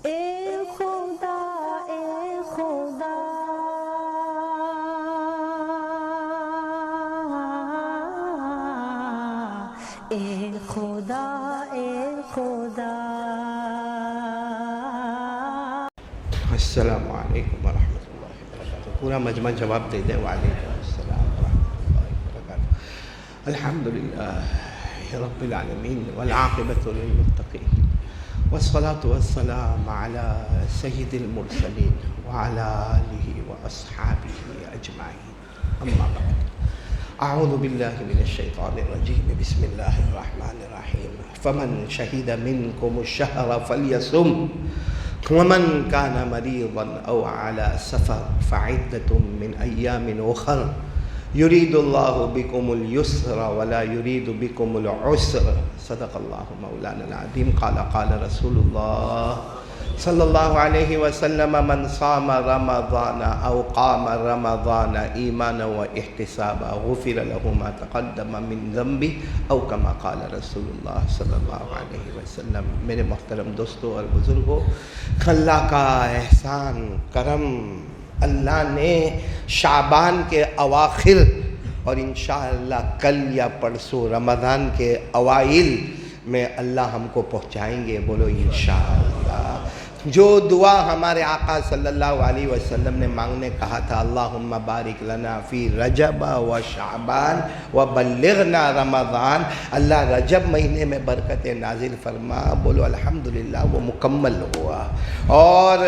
اے خدا اے خدا اے خدا اے خدا. السلام علیکم ورحمۃ اللہ وبرکاتہ. پورا مجمع جواب دے دیں. وعلیکم السلام ورحمۃ اللہ وبرکاتہ. الحمدللہ رب العالمین والعاقبۃ للمتقین والصلاة والسلام علی سید المرسلین وعلی آلہ واصحابہ اجمعین. اما بعد. اعوذ باللہ من الشیطان الرجیم. بسم اللہ الرحمن الرحیم. فمن شہد منکم الشہر فلیصم ومن كان مريضا أو على سفر فعدة من أيام أخر يريد الله بكم اليسر ولا يريد بكم العسر. صدق الله مولانا العظيم. قال رسول الله صلی اللہ علیہ وسلم من صام رمضان او قام رمضان ایمانا و احتسابا غفر له ما تقدم من ذنبه او کما قال رسول اللہ صلی اللہ علیہ وسلم. میرے محترم دوستو اور بزرگوں، اللہ کا احسان کرم، اللہ نے شعبان کے اواخر اور انشاءاللہ کل یا پرسوں رمضان کے اوائل میں اللہ ہم کو پہنچائیں گے. بولو انشاءاللہ. جو دعا ہمارے آقا صلی اللہ علیہ وسلم نے مانگنے کہا تھا، اللہم بارک لنا فی رجب و شعبان و بلغنا رمضان، اللہ رجب مہینے میں برکت نازل فرما. بولو الحمدللہ. وہ مکمل ہوا اور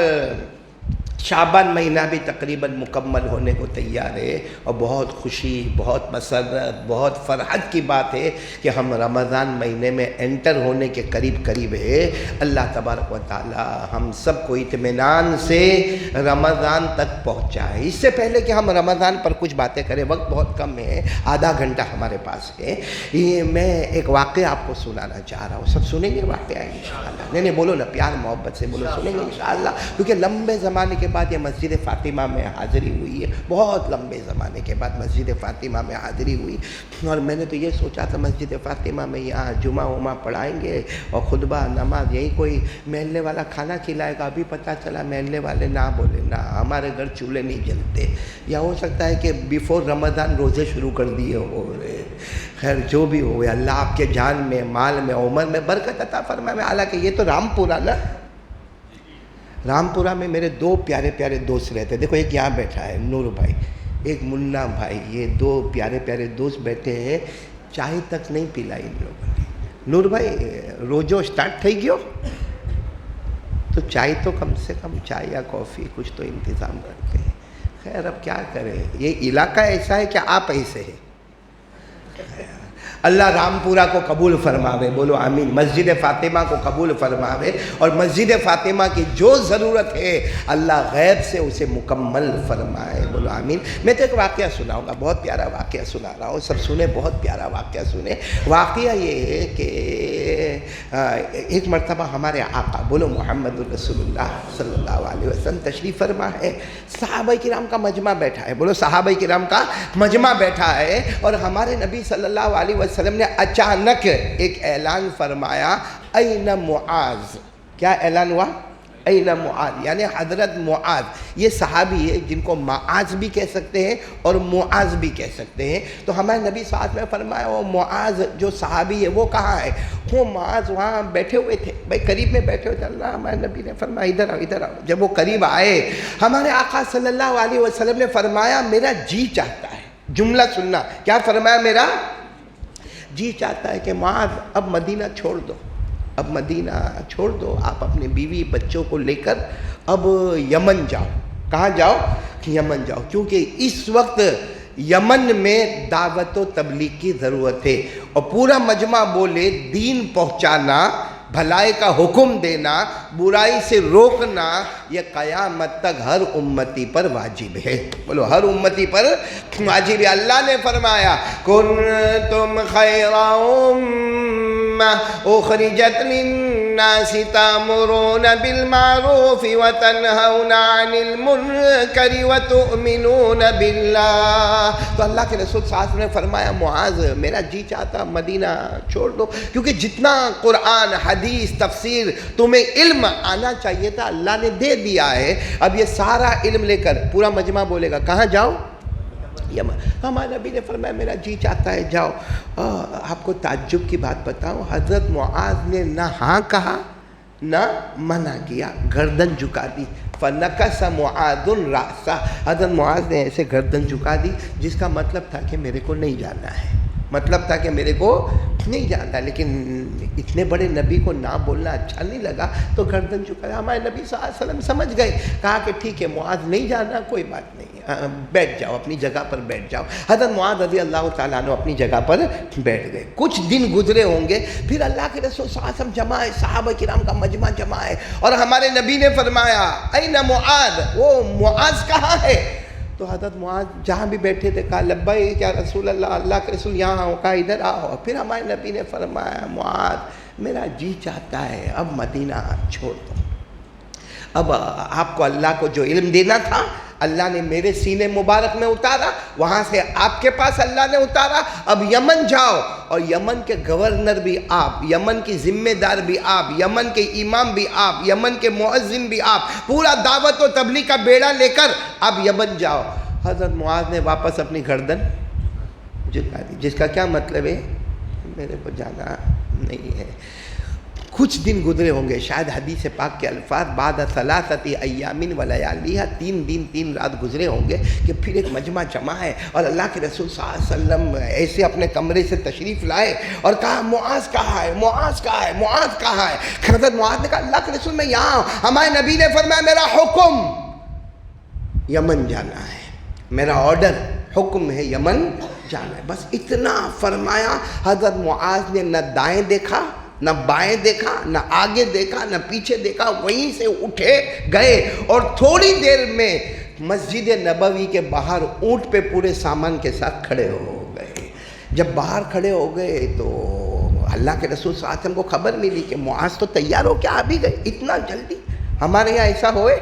شعبان مہینہ بھی تقریباً مکمل ہونے کو تیار ہے، اور بہت خوشی، بہت مسرت، بہت فرحت کی بات ہے کہ ہم رمضان مہینے میں انٹر ہونے کے قریب ہے. اللہ تبارک و تعالی ہم سب کو اطمینان سے رمضان تک پہنچائے. اس سے پہلے کہ ہم رمضان پر کچھ باتیں کریں، وقت بہت کم ہے، آدھا گھنٹہ ہمارے پاس ہے. یہ میں ایک واقعہ آپ کو سنانا چاہ رہا ہوں. سب سنیں گے واقعہ انشاءاللہ؟ نہیں بولو نا، پیار محبت سے بولو. سنیں گے انشاءاللہ، کیونکہ لمبے زمانے کے بعد یہ مسجد فاطمہ میں حاضری ہوئی ہے. بہت لمبے زمانے کے بعد مسجد فاطمہ میں حاضری ہوئی، اور میں نے تو یہ سوچا تھا مسجد فاطمہ میں یہاں جمعہ پڑھائیں گے اور خطبہ نماز یہی کوئی محلے والا کھانا کھلائے گا. ابھی پتہ چلا محلے والے نہ بولے نا، ہمارے گھر چولہے نہیں جلتے، یا ہو سکتا ہے کہ بیفور رمضان روزے شروع کر دیے ہو رہے. خیر جو بھی ہوئے، اللہ آپ کے جان میں، مال میں، عمر میں برکت عطا فرمائے. حالانکہ یہ تو رامپورہ نا، رامپورہ میں میرے دو پیارے پیارے دوست رہتے. دیکھو ایک یہاں بیٹھا ہے نور بھائی، ایک منا بھائی. یہ دو پیارے پیارے دوست بیٹھے ہیں. چائے تک نہیں پلائی ان لوگوں نے. نور بھائی روزو سٹارٹ تھئی گیو تو چائے تو کم سے کم چائے یا کافی کچھ تو انتظام کرتے ہیں. خیر اب کیا کریں، یہ علاقہ ایسا ہے کہ آپ ایسے ہیں. اللہ رامپورہ کو قبول فرماوے. بولو آمین. مسجد فاطمہ کو قبول فرماوے، اور مسجد فاطمہ کی جو ضرورت ہے اللہ غیب سے اسے مکمل فرمائے. بولو آمین. میں تو ایک واقعہ سناؤں گا، بہت پیارا واقعہ سنا رہا ہوں. سب سنیں، بہت پیارا واقعہ سنیں. واقعہ یہ ہے کہ ایک مرتبہ ہمارے آقا، بولو محمد رسول اللہ صلی اللہ علیہ وسلم تشریف فرما ہے. صحابہ کرام کا مجمع بیٹھا ہے. بولو صحابہ کرام کا مجمع بیٹھا ہے، اور ہمارے نبی صلی اللہ علیہ وسلم نے اچانک ایک اعلان فرمایا، این معاذ. کیا اعلان ہوا؟ این معاذ، یعنی حضرت معاذ. یہ صحابی ہے جن کو معاذ بھی کہہ سکتے ہیں اور معاذ بھی کہہ سکتے ہیں. تو ہمارے نبی صلی اللہ علیہ وسلم نے فرمایا وہ معاذ جو صحابی ہے وہ کہاں ہے؟ وہ معاذ وہاں بیٹھے ہوئے تھے. بھائی قریب میں بیٹھے ہوئے تھے. اللہ ہمارے نبی نے فرمایا ادھر آؤ ادھر آؤ. جب وہ قریب آئے، ہمارے آقا صلی اللہ علیہ وسلم نے فرمایا میرا جی چاہتا ہے. جملہ سننا، کیا فرمایا؟ میرا جی چاہتا ہے کہ معاذ اب مدینہ چھوڑ دو، اب مدینہ چھوڑ دو، آپ اپنے بیوی بچوں کو لے کر اب یمن جاؤ. کہاں جاؤ؟ یمن جاؤ، کیونکہ اس وقت یمن میں دعوت و تبلیغ کی ضرورت ہے. اور پورا مجمع بولے دین پہنچانا، بھلائی کا حکم دینا، برائی سے روکنا، یہ قیامت تک ہر امتی پر واجب ہے. بولو ہر امتی پر واجب ہے. اللہ نے فرمایا کنتم خیر امہ اخرجت للناس الناس تأمرون بالمعروف وتنہون عن المنکر وتؤمنون باللہ. تو اللہ کے رسول صلی اللہ علیہ وسلم نے فرمایا معاذ میرا جی چاہتا مدینہ چھوڑ دو، کیونکہ جتنا قرآن حدیث تفسیر تمہیں علم آنا چاہیے تھا اللہ نے دے دیا ہے. اب یہ سارا علم لے کر پورا مجمع بولے گا کہاں جاؤ؟ یمن. ہمارے نبی نے فرمایا میرا جی چاہتا ہے جاؤ. آپ کو تعجب کی بات بتاؤں، حضرت معاذ نے نہ ہاں کہا نہ منع کیا، گردن جھکا دی. فنکس معاذ رأسہ، حضرت معاذ نے ایسے گردن جھکا دی جس کا مطلب تھا کہ میرے کو نہیں جانا ہے، مطلب تھا کہ میرے کو نہیں جانا. لیکن اتنے بڑے نبی کو نہ بولنا اچھا نہیں لگا تو گردن جھکا. ہمارے نبی صلی اللہ علیہ وسلم سمجھ گئے، کہا کہ ٹھیک ہے معاذ نہیں جانا کوئی بات نہیں، بیٹھ جاؤ اپنی جگہ پر بیٹھ جاؤ. حضرت معاذ رضی اللہ تعالیٰ عنہ اپنی جگہ پر بیٹھ گئے. کچھ دن گزرے ہوں گے، پھر اللہ کے رسول صلی اللہ علیہ وسلم جمع ہے، صحابہ کرام کا مجمع جمع ہے، اور ہمارے نبی نے فرمایا این معاذ، وہ معاذ کہاں ہے؟ تو حضرت معاذ جہاں بھی بیٹھے تھے کہا لبیک یا رسول اللہ، اللہ کے رسول یہاں ہو. کہا ادھر آؤ. پھر ہمارے نبی نے فرمایا معاذ میرا جی چاہتا ہے اب مدینہ چھوڑ دو. اب آپ کو اللہ کو جو علم دینا تھا اللہ نے میرے سینے مبارک میں اتارا، وہاں سے آپ کے پاس اللہ نے اتارا. اب یمن جاؤ، اور یمن کے گورنر بھی آپ، یمن کی ذمہ دار بھی آپ، یمن کے امام بھی آپ، یمن کے مؤذن بھی آپ، پورا دعوت و تبلیغ کا بیڑا لے کر آپ یمن جاؤ. حضرت معاذ نے واپس اپنی گردن جھکا دی، جس کا کیا مطلب ہے میرے کو جانا نہیں ہے. کچھ دن گزرے ہوں گے، شاید حدیث پاک کے الفاظ بعد ثلاثۃ ایام ولیالیہا، 3 دن 3 رات گزرے ہوں گے کہ پھر ایک مجمع جمع ہے، اور اللہ کے رسول صلی اللہ علیہ وسلم ایسے اپنے کمرے سے تشریف لائے اور کہا معاذ کہاں ہے، معاذ کہاں ہے، معاذ کہاں ہے؟ حضرت معاذ نے کہا اللہ کے رسول میں یہاں ہوں. ہمارے نبی نے فرمایا میرا حکم یمن جانا ہے، میرا آرڈر حکم ہے یمن جانا ہے. بس اتنا فرمایا. حضرت معاذ نے نہ دائیں دیکھا نہ بائیں دیکھا، نہ آگے دیکھا نہ پیچھے دیکھا، وہیں سے اٹھے گئے اور تھوڑی دیر میں مسجد نبوی کے باہر اونٹ پہ پورے سامان کے ساتھ کھڑے ہو گئے. جب باہر کھڑے ہو گئے تو اللہ کے رسول صلی اللہ علیہ وسلم کو خبر ملی کہ معاذ تو تیار ہو کے آ بھی گئے اتنا جلدی. ہمارے یہاں ایسا ہوئے؟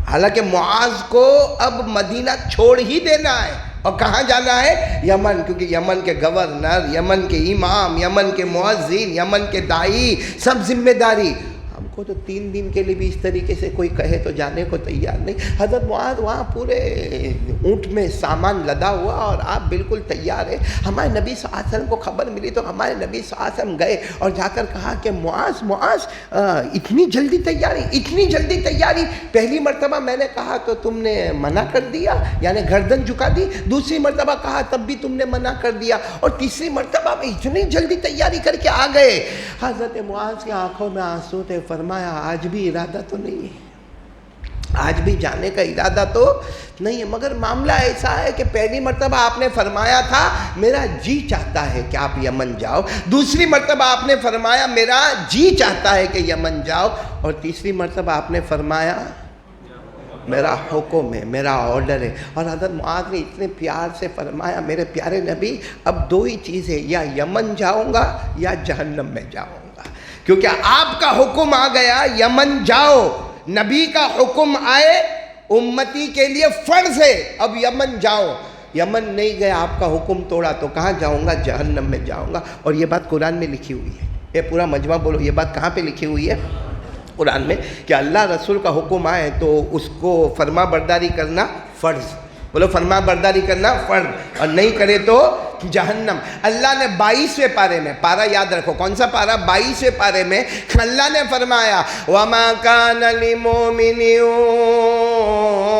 حالانکہ معاذ کو اب مدینہ چھوڑ ہی دینا ہے، اور کہاں جانا ہے؟ یمن. کیونکہ یمن کے گورنر، یمن کے امام، یمن کے مؤذن، یمن کے داعی، سب ذمہ داری. ہم کو تو 3 دن کے لیے بھی اس طریقے سے کوئی کہے تو جانے کو تیار نہیں. حضرت معاذ وہاں پورے اونٹ میں سامان لدا ہوا اور آپ بالکل تیار ہے. ہمارے نبی صلی اللہ علیہ وسلم کو خبر ملی تو ہمارے نبی صلی اللہ علیہ وسلم گئے اور جا کر کہا کہ معاذ معاذ اتنی جلدی تیاری، اتنی جلدی تیاری؟ پہلی مرتبہ میں نے کہا تو تم نے منع کر دیا، یعنی گردن جھکا دی. دوسری مرتبہ کہا تب بھی تم نے منع کر دیا، اور تیسری مرتبہ میں اتنی جلدی تیاری کر کے آ گئے. حضرت معاذ کی آنکھوں میں آنسو تھے. فرمایا آج بھی ارادہ تو نہیں ہے، آج بھی جانے کا ارادہ تو نہیں ہے، مگر معاملہ ایسا ہے کہ پہلی مرتبہ آپ نے فرمایا تھا میرا جی چاہتا ہے کہ آپ یمن جاؤ، دوسری مرتبہ آپ نے فرمایا میرا جی چاہتا ہے کہ یمن جاؤ، اور تیسری مرتبہ آپ نے فرمایا میرا حکم ہے، میرا آرڈر ہے. اور حضرت معاذ نے اتنے پیار سے فرمایا میرے پیارے نبی اب 2 ہی چیز ہے، یا یمن جاؤں گا یا جہنم میں جاؤں گا. کیونکہ آپ کا حکم آ گیا یمن جاؤ، نبی کا حکم آئے امتی کے لیے فرض ہے، اب یمن جاؤ. یمن نہیں گئے، آپ کا حکم توڑا تو کہاں جاؤں گا؟ جہنم میں جاؤں گا. اور یہ بات قرآن میں لکھی ہوئی ہے. یہ پورا مجمع بولو یہ بات کہاں پہ لکھی ہوئی ہے؟ قرآن میں، کہ اللہ رسول کا حکم آئے تو اس کو فرما برداری کرنا فرض. بولو فرما برداری کرنا فرض، اور نہیں کرے تو جہنم. اللہ نے 22ویں پارے میں، پارہ یاد رکھو کون سا پارہ؟ 22ویں پارے میں اللہ نے فرمایا وَمَا كَانَ لِمُؤْمِنٍ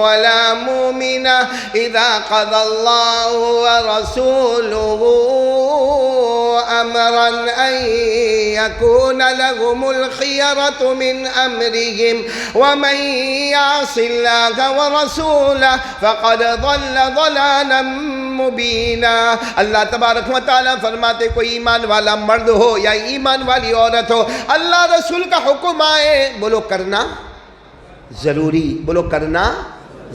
وَلَا مُؤْمِنَةٍ إِذَا قَضَى اللَّهُ وَرَسُولُهُ أَمْرًا أَن يَكُونَ لَهُمُ الْخِيَرَةُ مِنْ أَمْرِهِمْ وَمَنْ يَعْصِ اللَّهَ وَرَسُولَهُ فَقَدْ ضَلَّ ضَلَالًا مُبِينًا. اللہ تبارک و تعالیٰ فرماتے کوئی ایمان والا مرد ہو یا ایمان والی عورت ہو، اللہ رسول کا حکم آئے، بولو کرنا ضروری، بولو کرنا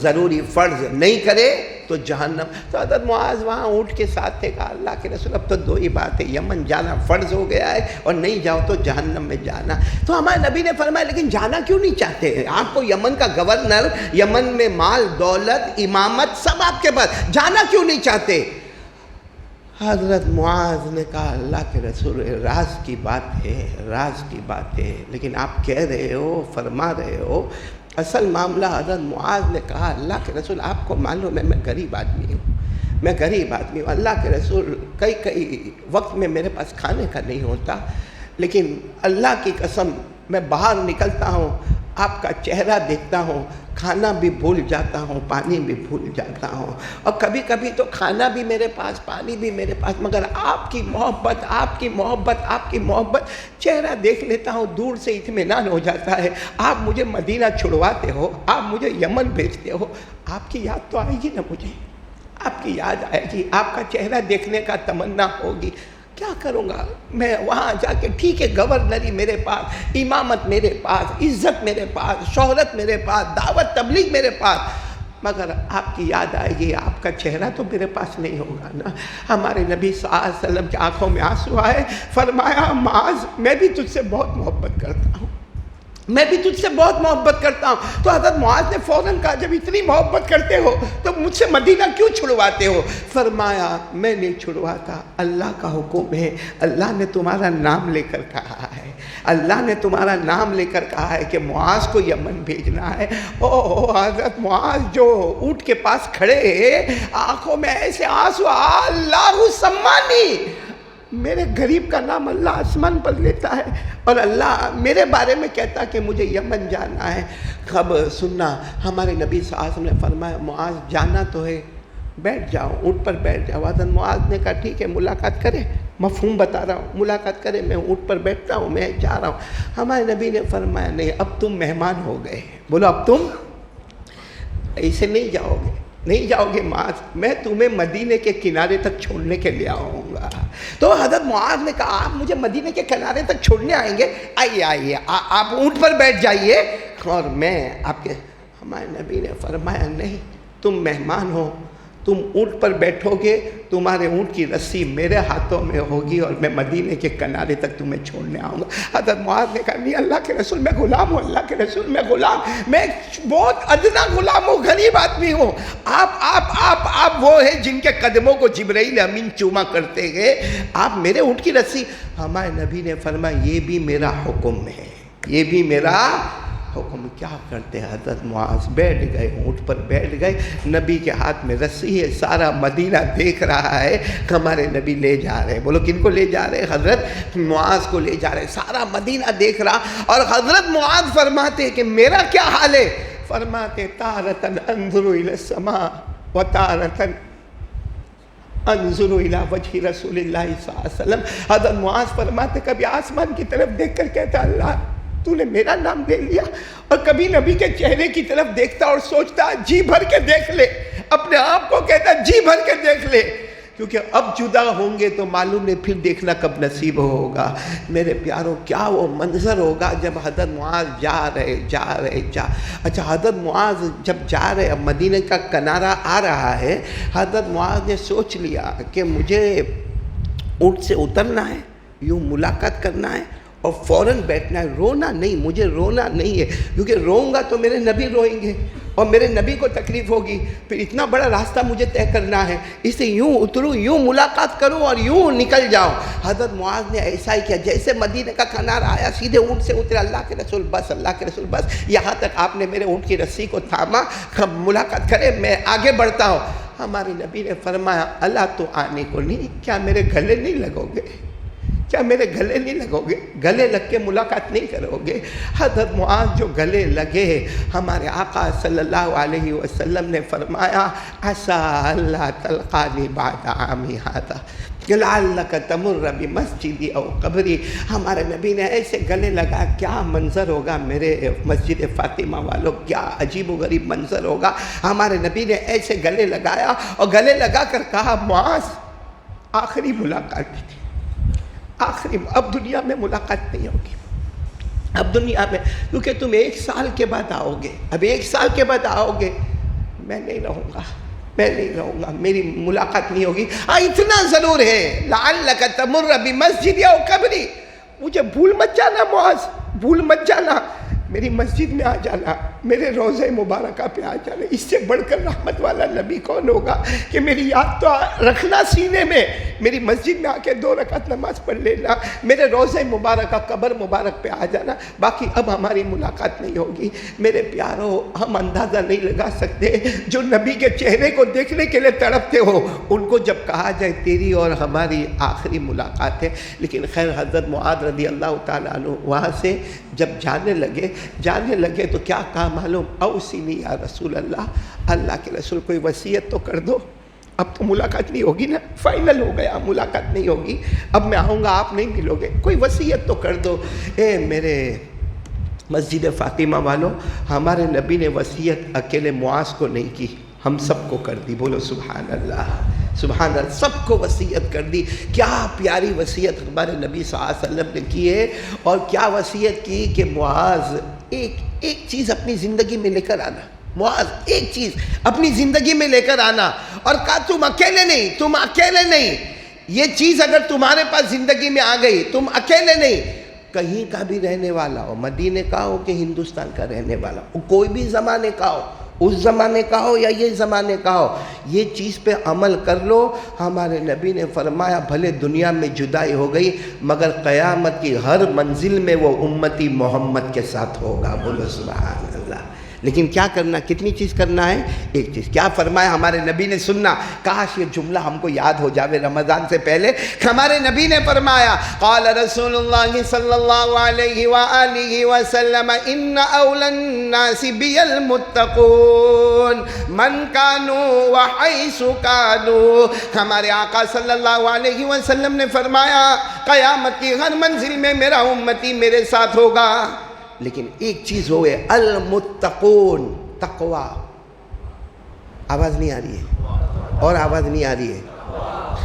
ضروری فرض نہیں کرے تو جہنم. تو حضرت معاذ وہاں اونٹ کے ساتھ تھے. کہا اللہ کے رسول اب تو دو ہی بات ہے, یمن جانا فرض ہو گیا ہے اور نہیں جاؤ تو جہنم میں جانا. تو ہمارے نبی نے فرمایا لیکن جانا کیوں نہیں چاہتے؟ آپ کو یمن کا گورنر, یمن میں مال دولت امامت سب آپ کے پاس, جانا کیوں نہیں چاہتے؟ حضرت معاذ نے کہا اللہ کے رسول راز کی بات ہے, راز کی بات ہے, لیکن آپ کہہ رہے ہو, فرما رہے ہو. اصل معاملہ حضرت معاذ نے کہا اللہ کے رسول آپ کو معلوم ہے میں غریب آدمی ہوں, میں غریب آدمی ہوں. اللہ کے رسول کئی وقت میں میرے پاس کھانے کا نہیں ہوتا, لیکن اللہ کی قسم میں باہر نکلتا ہوں, آپ کا چہرہ دیکھتا ہوں, کھانا بھی بھول جاتا ہوں, پانی بھی بھول جاتا ہوں, اور کبھی کبھی تو کھانا بھی میرے پاس, پانی بھی میرے پاس, مگر آپ کی محبت, آپ کی محبت, آپ کی محبت, چہرہ دیکھ لیتا ہوں دور سے اطمینان ہو جاتا ہے. آپ مجھے مدینہ چھڑواتے ہو, آپ مجھے یمن بھیجتے ہو, آپ کی یاد تو آئے گی نا مجھے, آپ کی یاد آئے گی, آپ کا چہرہ دیکھنے کا تمنا ہوگی. کیا کروں گا میں وہاں جا کے؟ ٹھیک ہے گورنری میرے پاس, امامت میرے پاس, عزت میرے پاس, شہرت میرے پاس, دعوت تبلیغ میرے پاس, مگر آپ کی یاد آئے گی, آپ کا چہرہ تو میرے پاس نہیں ہوگا نا. ہمارے نبی صلی اللہ علیہ وسلم کی آنکھوں میں آنسو آئے, فرمایا معاذ میں بھی تجھ سے بہت محبت کرتا ہوں, میں بھی تجھ سے بہت محبت کرتا ہوں. تو حضرت معاذ نے فوراً کہا جب اتنی محبت کرتے ہو تو مجھ سے مدینہ کیوں چھڑواتے ہو؟ فرمایا میں نہیں چھڑواتا, اللہ کا حکم ہے, اللہ نے تمہارا نام لے کر کہا ہے, اللہ نے تمہارا نام لے کر کہا ہے کہ معاذ کو یمن بھیجنا ہے. او حضرت معاذ جو اونٹ کے پاس کھڑے آنکھوں میں ایسے آنسو, اللہ سمانی, میرے غریب کا نام اللہ آسمان پر لیتا ہے اور اللہ میرے بارے میں کہتا کہ مجھے یمن جانا ہے. خب سننا, ہمارے نبی صلی اللہ علیہ وسلم نے فرمایا معاذ جانا تو ہے, بیٹھ جاؤ, اونٹ پر بیٹھ جاؤ. حضرت معاذ نے کہا ٹھیک ہے ملاقات کرے, مفہوم بتا رہا ہوں, ملاقات کرے, میں اونٹ پر بیٹھتا ہوں, میں جا رہا ہوں. ہمارے نبی نے فرمایا نہیں, اب تم مہمان ہو گئے. بولو اب تم ایسے نہیں جاؤ گے, نہیں جاؤ گے معاذ, میں تمہیں مدینے کے کنارے تک چھوڑنے کے لیے آؤں گا. تو حضرت معاذ نے کہا آپ مجھے مدینے کے کنارے تک چھوڑنے آئیں گے؟ آئیے آئیے, آپ اونٹ پر بیٹھ جائیے اور میں آپ کے. ہمارے نبی نے فرمایا نہیں, تم مہمان ہو, تم اونٹ پر بیٹھو گے, تمہارے اونٹ کی رسی میرے ہاتھوں میں ہوگی اور میں مدینے کے کنارے تک تمہیں چھوڑنے آؤں گا. حضرت معاذ نے کہا نہیں اللہ کے رسول میں غلام ہوں, اللہ کے رسول میں غلام, میں بہت ادنا غلام ہوں, غریب آدمی ہوں. آپ وہ ہیں جن کے قدموں کو جبرائیل امین چوما کرتے گئے, آپ میرے اونٹ کی رسی. ہمارے نبی نے فرمایا یہ بھی میرا حکم ہے, یہ بھی میرا حکم. کیا کرتے ہیں حضرت معاذ؟ بیٹھ گئے, اونٹ پر بیٹھ گئے, نبی کے ہاتھ میں رسی ہے, سارا مدینہ دیکھ رہا ہے, ہمارے نبی لے جا رہے ہیں. بولو کن کو لے جا رہے ہیں؟ حضرت معاذ کو لے جا رہے ہیں, سارا مدینہ دیکھ رہا. اور حضرت معاذ فرماتے ہیں کہ میرا کیا حال ہے؟ فرماتے تارتن انظر الی السماء و تارتن انظر الی وجہ رسول اللہ صلی اللہ علیہ وسلم. حضرت معاذ فرماتے کبھی آسمان کی طرف دیکھ کر کہتا اللہ تو نے میرا نام لے لیا, اور کبھی نبی کے چہرے کی طرف دیکھتا اور سوچتا جی بھر کے دیکھ لے, اپنے آپ کو کہتا جی بھر کے دیکھ لے, کیونکہ اب جدا ہوں گے تو معلوم نہیں پھر دیکھنا کب نصیب ہوگا. میرے پیاروں کیا وہ منظر ہوگا جب حضرت معاذ جا رہے. اچھا حضرت معاذ جب جا رہے, اب مدینے کا کنارہ آ رہا ہے, حضرت معاذ نے سوچ لیا کہ مجھے اونٹ سے اترنا ہے, یوں ملاقات کرنا ہے اور فوراً بیٹھنا ہے. رونا نہیں, مجھے رونا نہیں ہے, کیونکہ روؤں گا تو میرے نبی روئیں گے اور میرے نبی کو تکلیف ہوگی, پھر اتنا بڑا راستہ مجھے طے کرنا ہے, اسے یوں اتروں, یوں ملاقات کروں اور یوں نکل جاؤں. حضرت معاذ نے ایسا ہی کیا, جیسے مدینے کا کنارہ آیا سیدھے اونٹ سے اترے, اللہ کے رسول بس, اللہ کے رسول بس, یہاں تک آپ نے میرے اونٹ کی رسی کو تھاما, ملاقات کرے, میں آگے بڑھتا ہوں. ہمارے نبی نے فرمایا اللہ تو آنے کو نہیں, کیا میرے گلے نہیں لگو گے؟ کیا میرے گلے نہیں لگو گے؟ گلے لگ کے ملاقات نہیں کرو گے؟ حضرت معاذ جو گلے لگے, ہمارے آقا صلی اللہ علیہ وسلم نے فرمایا عسیٰ اللہ تلقانی بعد عامی ھذا لعلک تمر بمسجدی او قبری. ہمارے نبی نے ایسے گلے لگا, کیا منظر ہوگا میرے مسجد فاطمہ والوں, کیا عجیب و غریب منظر ہوگا. ہمارے نبی نے ایسے گلے لگایا اور گلے لگا کر کہا معاذ آخری ملاقات تھی, آخری, اب دنیا میں ملاقات نہیں ہوگی, اب دنیا میں, کیونکہ تم 1 سال کے بعد آؤ گے, اب 1 سال کے بعد آؤ گے, میں نہیں رہوں گا، میں نہیں رہوں گا، میری ملاقات نہیں ہوگی۔ اتنا ضرور ہے، لعلک تمر بمسجد او قبری، مجھے بھول مت جانا معاذ، بھول مت جانا، میری مسجد میں آ جانا، میرے روضہ مبارکہ پہ آ جانا۔ اس سے بڑھ کر رحمت والا نبی کون ہوگا کہ میری یاد تو رکھنا سینے میں، میری مسجد میں آ کے 2 رکعت نماز پڑھ لینا، میرے روضہ مبارکہ قبر مبارک پہ آ جانا، باقی اب ہماری ملاقات نہیں ہوگی۔ میرے پیاروں، ہم اندازہ نہیں لگا سکتے، جو نبی کے چہرے کو دیکھنے کے لیے تڑپتے ہو ان کو جب کہا جائے تیری اور ہماری آخری ملاقات ہے۔ لیکن خیر، حضرت معاذ رضی اللہ تعالیٰ عنہ وہاں سے جب جانے لگے تو کیا کہا معلوم؟ اوصنی یا رسول اللہ، اللہ کے رسول کوئی وصیت تو کر دو، اب تو ملاقات نہیں ہوگی نا، فائنل ہو گیا، ملاقات نہیں ہوگی، اب میں آؤں گا آپ نہیں ملو گے، کوئی وصیت تو کر دو۔ اے میرے مسجد فاطمہ والوں، ہمارے نبی نے وصیت اکیلے معاذ کو نہیں کی، ہم سب کو کر دی، بولو سبحان اللہ، سبحان اللہ، سب کو وصیت کر دی۔ کیا پیاری وصیت ہمارے نبی صلی اللہ علیہ وسلم نے کی ہے، اور کیا وصیت کی کہ معاذ ایک چیز اپنی زندگی میں لے کر آنا، معاذ ایک چیز اپنی زندگی میں لے کر آنا، اور کہا تم اکیلے نہیں، یہ چیز اگر تمہارے پاس زندگی میں آ گئی، تم اکیلے نہیں، کہیں کا بھی رہنے والا ہو، مدینے کا ہو کہ ہندوستان کا رہنے والا ہو، کوئی بھی زمانے کا ہو، اس زمانے کا ہو یا یہ زمانے کا ہو، یہ چیز پہ عمل کر لو۔ ہمارے نبی نے فرمایا بھلے دنیا میں جدائی ہو گئی مگر قیامت کی ہر منزل میں وہ امتی محمد کے ساتھ ہوگا، بولو سبحان اللہ۔ لیکن کیا کرنا، کتنی چیز کرنا ہے؟ ایک چیز۔ کیا فرمایا ہمارے نبی نے؟ سننا، کاش یہ جملہ ہم کو یاد ہو جاوے رمضان سے پہلے۔ ہمارے نبی نے فرمایا، قال رسول اللہ صلی اللہ علیہ وآلہ وسلم، ان اولی الناس بی المتقون من کانوا وحیث کانوا۔ ہمارے آقا صلی اللہ علیہ وسلم نے فرمایا قیامت کی ہر منزل میں میرا امتی میرے ساتھ ہوگا، لیکن ایک چیز ہوئے، المتقون، تقوی۔ آواز نہیں آ رہی ہے؟ اور آواز نہیں آ رہی ہے؟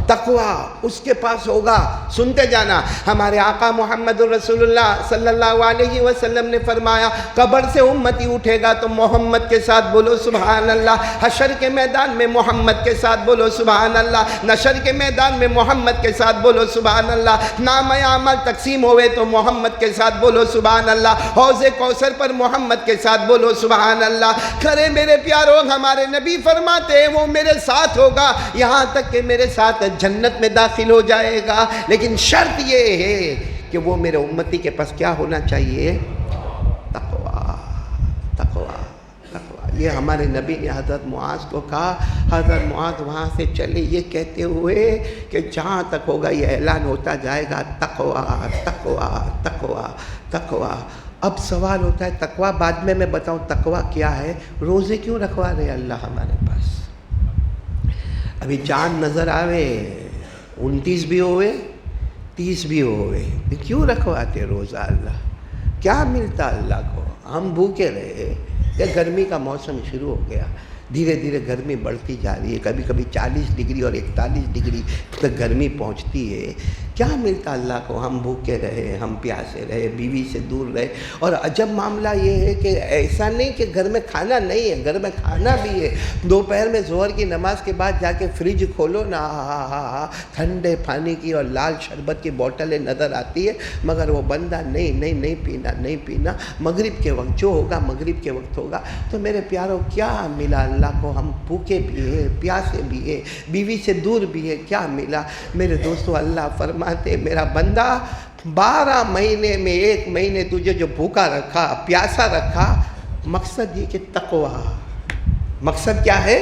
تقوی اس کے پاس ہوگا۔ سنتے جانا، ہمارے آقا محمد رسول اللہ صلی اللہ علیہ وسلم نے فرمایا قبر سے امتی اٹھے گا تو محمد کے ساتھ، بولو سبحان اللہ۔ حشر کے میدان میں محمد کے ساتھ، بولو سبحان اللہ۔ نشر کے میدان میں محمد کے ساتھ، بولو سبحان اللہ۔ نام اعمال تقسیم ہوئے تو محمد کے ساتھ، بولو سبحان اللہ۔ حوض کوثر پر محمد کے ساتھ، بولو سبحان اللہ۔ کھرے میرے پیاروں، ہمارے نبی فرماتے ہیں وہ میرے ساتھ ہوگا، یہاں تک کہ میرے ساتھ جنت میں داخل ہو جائے گا، لیکن شرط یہ ہے کہ وہ میرے امتی کے پاس کیا ہونا چاہیے؟ تقوی، تقوی، تقوی۔ یہ ہمارے نبی نے حضرت معاذ کو کہا۔ حضرت معاذ وہاں سے چلے یہ کہتے ہوئے کہ جہاں تک ہوگا یہ اعلان ہوتا جائے گا، تقوی، تقوی، تقوی، تقوی۔ اب سوال ہوتا ہے تقوی بعد میں بتاؤں تقوی کیا ہے؟ روزے کیوں رکھوا رہے اللہ ہمارے پاس؟ ابھی چاند نظر آوے، 29 بھی ہوئے 30 بھی ہوئے، کیوں رکھواتے روزہ اللہ؟ کیا ملتا اللہ کو؟ ہم بھوکے رہے یا گرمی کا موسم شروع ہو گیا، دھیرے دھیرے گرمی بڑھتی جا رہی ہے، کبھی کبھی 40 ڈگری اور 41 ڈگری تک گرمی پہنچتی ہے، کیا ملتا اللہ کو؟ ہم بھوکے رہے، ہم پیاسے رہے، بیوی سے دور رہے۔ اور عجب معاملہ یہ ہے کہ ایسا نہیں کہ گھر میں کھانا نہیں ہے، گھر میں کھانا بھی ہے۔ دوپہر میں ظہر کی نماز کے بعد جا کے فریج کھولو نا، ٹھنڈے پانی کی اور لال شربت کی بوٹلیں نظر آتی ہے، مگر وہ بندہ نہیں پینا، نہیں پینا۔ مغرب کے وقت جو ہوگا مغرب کے وقت ہوگا۔ تو میرے پیاروں کیا ملا اللہ کو؟ ہم بھوکے بھی ہیں، پیاسے بھی ہیں، بیوی سے دور بھی ہے، کیا ملا؟ میرے دوستو، اللہ فرماتے میرا بندہ 12 مہینے میں 1 مہینے تجھے جو بھوکا رکھا، پیاسا رکھا، مقصد یہ کہ تقوی۔ مقصد کیا ہے؟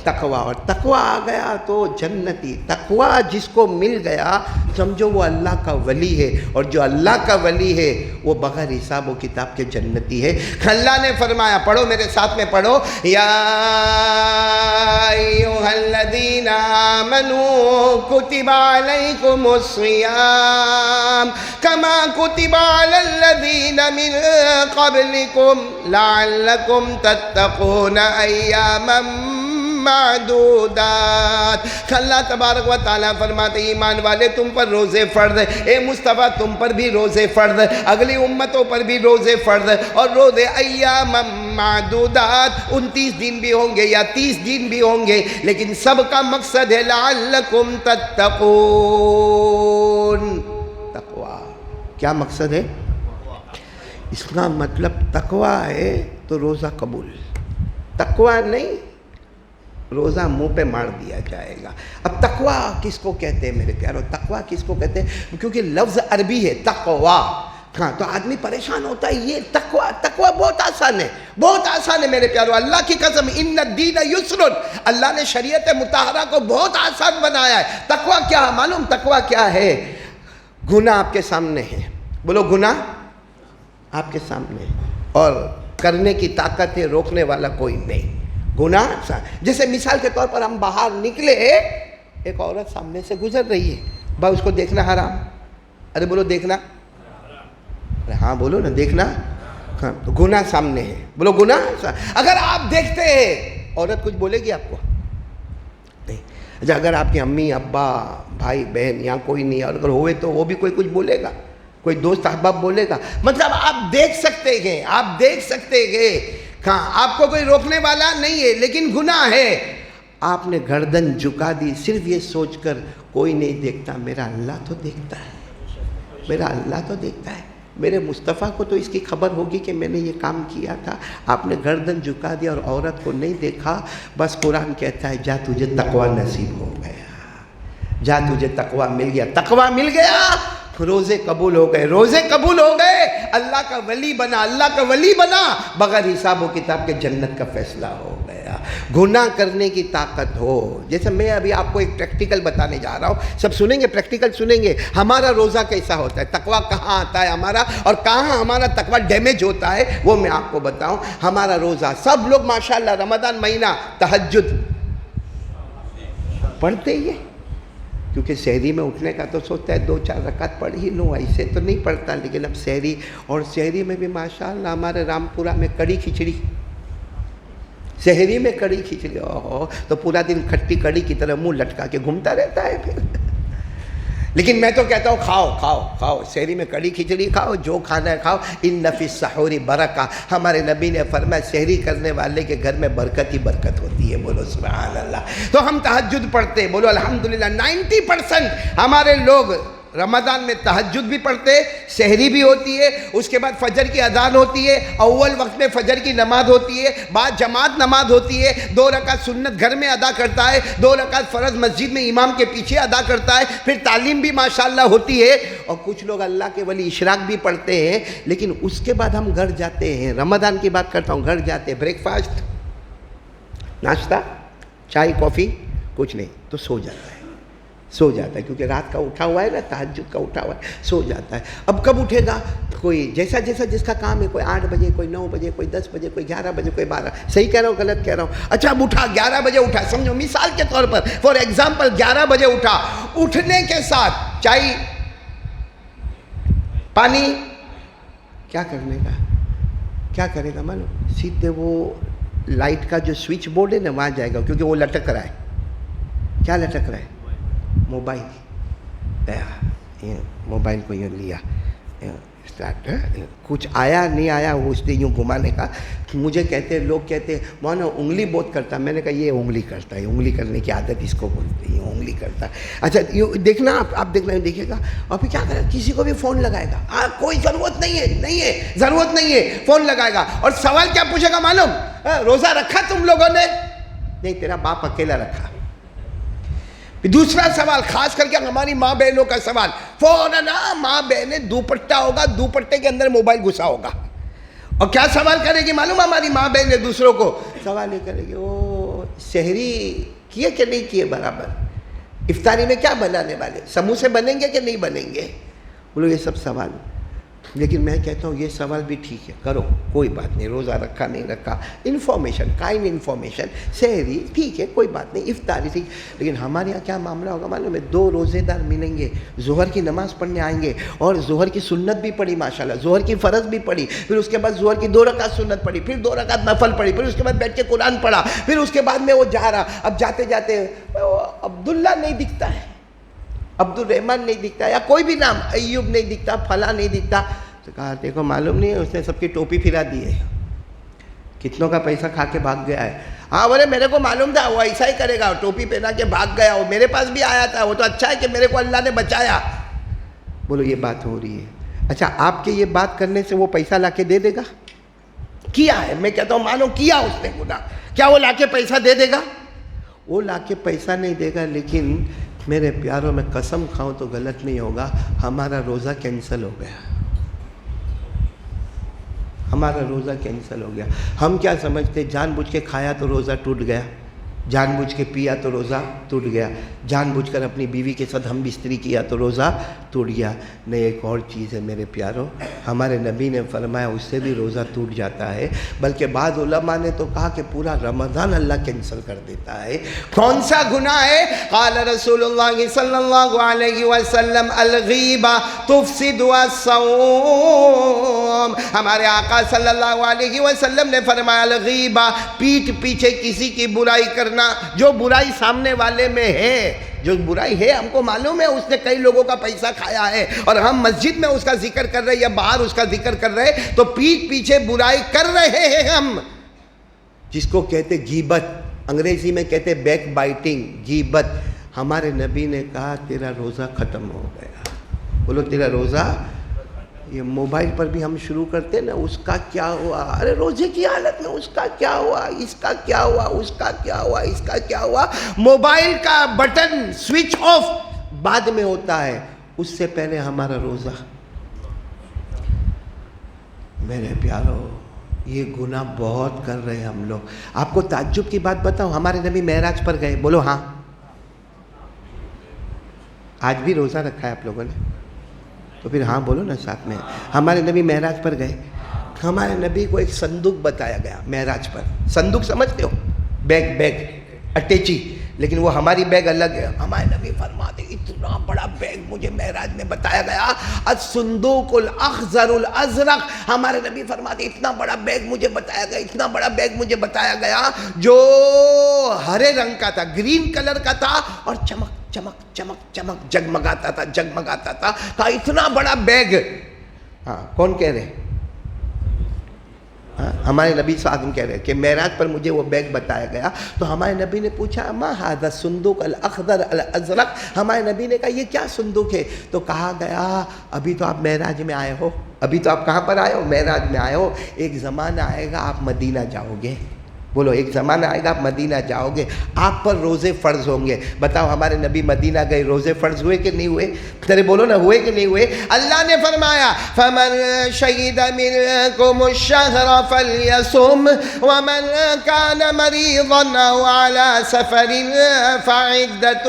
تقوی۔ اور تقوی آ گیا تو جنتی۔ تقوی جس کو مل گیا سمجھو وہ اللہ کا ولی ہے، اور جو اللہ کا ولی ہے وہ بغیر حساب و کتاب کے جنتی ہے۔ اللہ نے فرمایا، پڑھو میرے ساتھ میں پڑھو، یا ایھا الذین آمنوا کتب علیکم الصیام کما کتب علی الذین من قبلکم لعلکم تتقون ایاما معدودات۔ اللہ تبارک و تعالیٰ فرماتے ایمان والے تم پر روزے فرض، اے مصطفیٰ تم پر بھی روزے فرض، اگلی امتوں پر بھی روزے فرض، اور روزے ایام معدودات، 29 دن بھی ہوں گے یا 30 دن بھی ہوں گے، لیکن سب کا مقصد ہے لعلکم تتقون، تقوی۔ کیا مقصد ہے؟ اس کا مطلب تقوی ہے تو روزہ قبول، تقوی نہیں روزہ منہ پہ مار دیا جائے گا۔ اب تقوی کس کو کہتے ہیں میرے پیارو؟ تقوی کس کو کہتے ہیں؟ کیونکہ لفظ عربی ہے تقوی، ہاں تو آدمی پریشان ہوتا ہے یہ تقوی بہت آسان ہے، بہت آسان ہے میرے پیارو، اللہ کی قسم، ان الدین یسر، اللہ نے شریعت مطہرہ کو بہت آسان بنایا ہے۔ تقوی کیا ہے معلوم؟ تقوی کیا ہے؟ گناہ آپ کے سامنے ہے، بولو گناہ آپ کے سامنے ہے اور کرنے کی طاقت ہے، روکنے والا کوئی نہیں۔ گناہ جیسے مثال کے طور پر ہم باہر نکلے، ایک عورت سامنے سے گزر رہی ہے، بھائی اس کو دیکھنا حرام؟ ارے بولو دیکھنا، ہاں بولو نا دیکھنا، ہاں تو گناہ سامنے ہے، بولو گناہ۔ اگر آپ دیکھتے ہیں عورت کچھ بولے گی آپ کو؟ نہیں۔ اچھا اگر آپ کے امی ابا بھائی بہن یہاں کوئی نہیں اور اگر ہوئے تو وہ بھی کوئی کچھ بولے گا؟ کوئی دوست احباب بولے گا؟ مطلب آپ دیکھ سکتے ہیں، آپ دیکھ سکتے ہیں، ہاں آپ کو کوئی روکنے والا نہیں ہے، لیکن گناہ ہے۔ آپ نے گردن جھکا دی صرف یہ سوچ کر کوئی نہیں دیکھتا، میرا اللہ تو دیکھتا ہے، میرا اللہ تو دیکھتا ہے، میرے مصطفیٰ کو تو اس کی خبر ہوگی کہ میں نے یہ کام کیا تھا۔ آپ نے گردن جھکا دیا اور عورت کو نہیں دیکھا، بس قرآن کہتا ہے جا تجھے تقوی نصیب ہو گیا، جا تجھے تقوی مل گیا، تقوی مل گیا، روزے قبول ہو گئے، روزے قبول ہو گئے، اللہ کا ولی بنا، اللہ کا ولی بنا، بغیر حساب و کتاب کے جنت کا فیصلہ ہو گیا۔ گناہ کرنے کی طاقت ہو، جیسے میں ابھی آپ کو ایک پریکٹیکل بتانے جا رہا ہوں، سب سنیں گے، پریکٹیکل سنیں گے، ہمارا روزہ کیسا ہوتا ہے، تقوی کہاں آتا ہے ہمارا اور کہاں ہمارا تقوی ڈیمیج ہوتا ہے، وہ میں آپ کو بتاؤں۔ ہمارا روزہ، سب لوگ ماشاءاللہ رمضان مہینہ تہجد پڑھتے ہی ہیں، کیونکہ سحری میں اٹھنے کا تو سوچتا ہے 2-4 رکعت پڑھ ہی لوں، ایسے تو نہیں پڑھتا، لیکن اب سحری، اور سحری میں بھی ماشاءاللہ ہمارے رامپورہ میں کڑی کھچڑی، سحری میں کڑی کھچڑی، اوہ تو پورا دن کھٹی کڑی کی طرح منہ لٹکا کے گھومتا رہتا ہے پھر۔ لیکن میں تو کہتا ہوں کھاؤ کھاؤ کھاؤ، سحری میں کڑی کھچڑی کھاؤ، جو کھانا ہے کھاؤ، ان فی السحور برکہ، ہمارے نبی نے فرمایا سحری کرنے والے کے گھر میں برکت ہی برکت ہوتی ہے، بولو سبحان اللہ۔ تو ہم تہجد پڑھتے ہیں، بولو الحمدللہ، 90% ہمارے لوگ رمضان میں تہجد بھی پڑھتے، سحری بھی ہوتی ہے، اس کے بعد فجر کی اذان ہوتی ہے، اول وقت میں فجر کی نماز ہوتی ہے، بعد جماعت نماز ہوتی ہے، 2 رکعت سنت گھر میں ادا کرتا ہے، 2 رکعت فرض مسجد میں امام کے پیچھے ادا کرتا ہے، پھر تعلیم بھی ماشاءاللہ ہوتی ہے، اور کچھ لوگ اللہ کے ولی اشراق بھی پڑھتے ہیں، لیکن اس کے بعد ہم گھر جاتے ہیں، رمضان کی بات کرتا ہوں، گھر جاتے ہیں، بریک فاسٹ، ناشتہ، چائے کافی کچھ نہیں، تو سو جاتا ہے، کیونکہ رات کا اٹھا ہوا ہے نا، تہجد کا اٹھا ہوا ہے، سو جاتا ہے۔ اب کب اٹھے گا؟ کوئی جیسا جس کا کام ہے، کوئی 8 بجے، کوئی 9 بجے، کوئی 10 بجے، کوئی 11 بجے، کوئی 12، صحیح کہہ رہا ہوں غلط کہہ رہا ہوں؟ اچھا اب اٹھا 11 بجے اٹھا، سمجھو مثال کے طور پر، فار ایگزامپل 11 بجے اٹھا، اٹھنے کے ساتھ چائے پانی کیا کرنے کا، کیا کرے گا معلوم؟ سیدھے وہ لائٹ کا جو سوئچ بورڈ ہے نا وہاں جائے گا، کیونکہ وہ لٹک رہا ہے، کیا لٹک رہا ہے؟ موبائل، موبائل کو یوں لیا، کچھ آیا نہیں آیا وہ اس نے یوں گھمانے کا۔ مجھے کہتے ہیں، لوگ کہتے ہیں مولانا انگلی بہت کرتا ہے، میں نے کہا یہ انگلی کرتا ہے، انگلی کرنے کی عادت اس کو بولتے ہیں، یہ انگلی کرتا ہے۔ اچھا دیکھنا آپ دیکھنا دیکھے گا، اور پھر کیا کرے گا؟ کسی کو بھی فون لگائے گا، کوئی ضرورت نہیں ہے ضرورت نہیں ہے، فون لگائے گا، اور سوال کیا پوچھے گا معلوم؟ روزہ رکھا تم لوگوں نے؟ نہیں، تیرا باپ اکیلا رکھا۔ دوسرا سوال، خاص کر کے ہماری ماں بہنوں کا سوال، فوراً ماں بہنیں دوپٹہ ہوگا، دوپٹے کے اندر موبائل گھسا ہوگا، اور کیا سوال کرے گی معلوم؟ ہماری ماں بہنیں دوسروں کو سوال یہ کرے گی، او سحری کیے کہ نہیں کیے برابر؟ افطاری میں کیا بنانے والے؟ سموسے بنیں گے کہ نہیں بنیں گے؟ بولو یہ سب سوال، لیکن میں کہتا ہوں یہ سوال بھی ٹھیک ہے، کرو کوئی بات نہیں، روزہ رکھا نہیں رکھا، انفارمیشن، کائنڈ انفارمیشن، سحری ٹھیک ہے کوئی بات نہیں، افطاری ٹھیک، لیکن ہمارے یہاں کیا معاملہ ہوگا معلوم ہے؟ 2 روزے دار ملیں گے، ظہر کی نماز پڑھنے آئیں گے، اور ظہر کی سنت بھی پڑھی ماشاءاللہ، ظہر کی فرض بھی پڑھی، پھر اس کے بعد ظہر کی 2 رکعت سنت پڑھی، پھر 2 رکعت نفل پڑھی، پھر اس کے بعد بیٹھ کے قرآن پڑھا، پھر اس کے بعد میں وہ جا رہا، اب جاتے جاتے عبداللہ نہیں دکھتا ہے، عبد الرحمن نہیں دکھتا، یا کوئی بھی نام، ایوب نہیں دکھتا، فلاں نہیں دکھتا، کہا دیکھو معلوم نہیں ہے اس نے سب کی ٹوپی پھرا دی ہے، کتنوں کا پیسہ کھا کے بھاگ گیا ہے. ہاں بولے میرے کو معلوم تھا وہ ایسا ہی کرے گا, ٹوپی پہنا کے بھاگ گیا, وہ میرے پاس بھی آیا تھا, وہ تو اچھا ہے کہ میرے کو اللہ نے بچایا. بولو یہ بات ہو رہی ہے. اچھا آپ کے یہ بات کرنے سے وہ پیسہ لا کے دے دے گا؟ کیا ہے, میں کہتا ہوں مانو کیا اس نے گناہ, کیا وہ لا کے پیسہ دے دے گا؟ وہ لا کے پیسہ نہیں دے گا, لیکن میرے پیاروں میں قسم کھاؤں تو غلط نہیں ہوگا, ہمارا روزہ کینسل ہو گیا, ہمارا روزہ کینسل ہو گیا. ہم کیا سمجھتے, جان بوجھ کے کھایا تو روزہ ٹوٹ گیا, جان بوجھ کے پیا تو روزہ ٹوٹ گیا, جان بوجھ کر اپنی بیوی کے ساتھ ہم بستری کیا تو روزہ ٹوٹ گیا. نہیں, ایک اور چیز ہے میرے پیاروں, ہمارے نبی نے فرمایا اس سے بھی روزہ ٹوٹ جاتا ہے, بلکہ بعض علماء نے تو کہا کہ پورا رمضان اللہ کینسل کر دیتا ہے. کون سا گناہ ہے؟ قال رسول اللہ صلی اللہ علیہ وسلم الغیبہ تفسد الصوم. ہمارے آقا صلی اللہ علیہ وسلم نے فرمایا الغیبہ, پیٹھ پیچھے کسی کی برائی کرنا, جو برائی سامنے والے میں ہے, جو برائی ہے ہم کو معلوم ہے اس نے کئی لوگوں کا پیسہ کھایا ہے اور ہم مسجد میں اس کا ذکر کر رہے یا باہر اس کا ذکر کر رہے, تو پیٹھ پیچھے برائی کر رہے ہیں ہم, جس کو کہتے غیبت, انگریزی میں کہتے بیک بائٹنگ, غیبت. ہمارے نبی نے کہا تیرا روزہ ختم ہو گیا. بولو تیرا روزہ. یہ موبائل پر بھی ہم شروع کرتے ہیں نا, اس کا کیا ہوا, ارے روزے کی حالت میں اس کا کیا ہوا, اس کا کیا ہوا, اس کا کیا ہوا, اس کا کیا ہوا. موبائل کا بٹن سوئچ آف بعد میں ہوتا ہے, اس سے پہلے ہمارا روزہ. میرے پیارو یہ گناہ بہت کر رہے ہیں ہم لوگ. آپ کو تعجب کی بات بتاؤں, ہمارے نبی معراج پر گئے, بولو ہاں, آج بھی روزہ رکھا ہے آپ لوگوں نے, تو پھر ہاں بولو نا ساتھ میں. ہمارے نبی معراج پر گئے, ہمارے نبی کو ایک صندوق بتایا گیا معراج پر. صندوق سمجھتے ہو, بیگ اٹیچی, لیکن وہ ہماری بیگ الگ ہے. ہمارے نبی فرماتے اتنا بڑا بیگ مجھے معراج میں بتایا گیا, الصندوق الاخضر الازرق. ہمارے نبی فرماتے اتنا بڑا بیگ مجھے بتایا گیا, اتنا بڑا بیگ مجھے بتایا گیا جو ہرے رنگ کا تھا, گرین کلر کا تھا, اور چمک چمک چمک چمک جگمگاتا تھا, جگمگاتا تھا. کہا اتنا بڑا بیگ. ہاں کون کہہ رہے؟ ہمارے نبی صلی اللہ علیہ وسلم کہہ رہے کہ معراج پر مجھے وہ بیگ بتایا گیا. تو ہمارے نبی نے پوچھا ما ھذا الصندوق الاخضر الازرق, ہمارے نبی نے کہا یہ کیا صندوق ہے؟ تو کہا گیا ابھی تو آپ معراج میں آئے ہو, ابھی تو آپ کہاں پر آئے ہو؟ معراج میں آئے ہو. ایک زمانہ آئے گا آپ مدینہ جاؤ گے. بولو ایک زمانہ آئے گا آپ مدینہ جاؤ گے, آپ پر روزے فرض ہوں گے. بتاؤ ہمارے نبی مدینہ گئے, روزے فرض ہوئے کہ نہیں ہوئے؟ تیرے بولو نا, ہوئے کہ نہیں ہوئے؟ اللہ نے فرمایا فَمَنْ شَهِدَ مِنْكُمُ الشَّهْرَ فَلْيَصُمْ وَمَنْ كَانَ مَرِيضًا أَوْ عَلَى سَفَرٍ فَعِدَّةٌ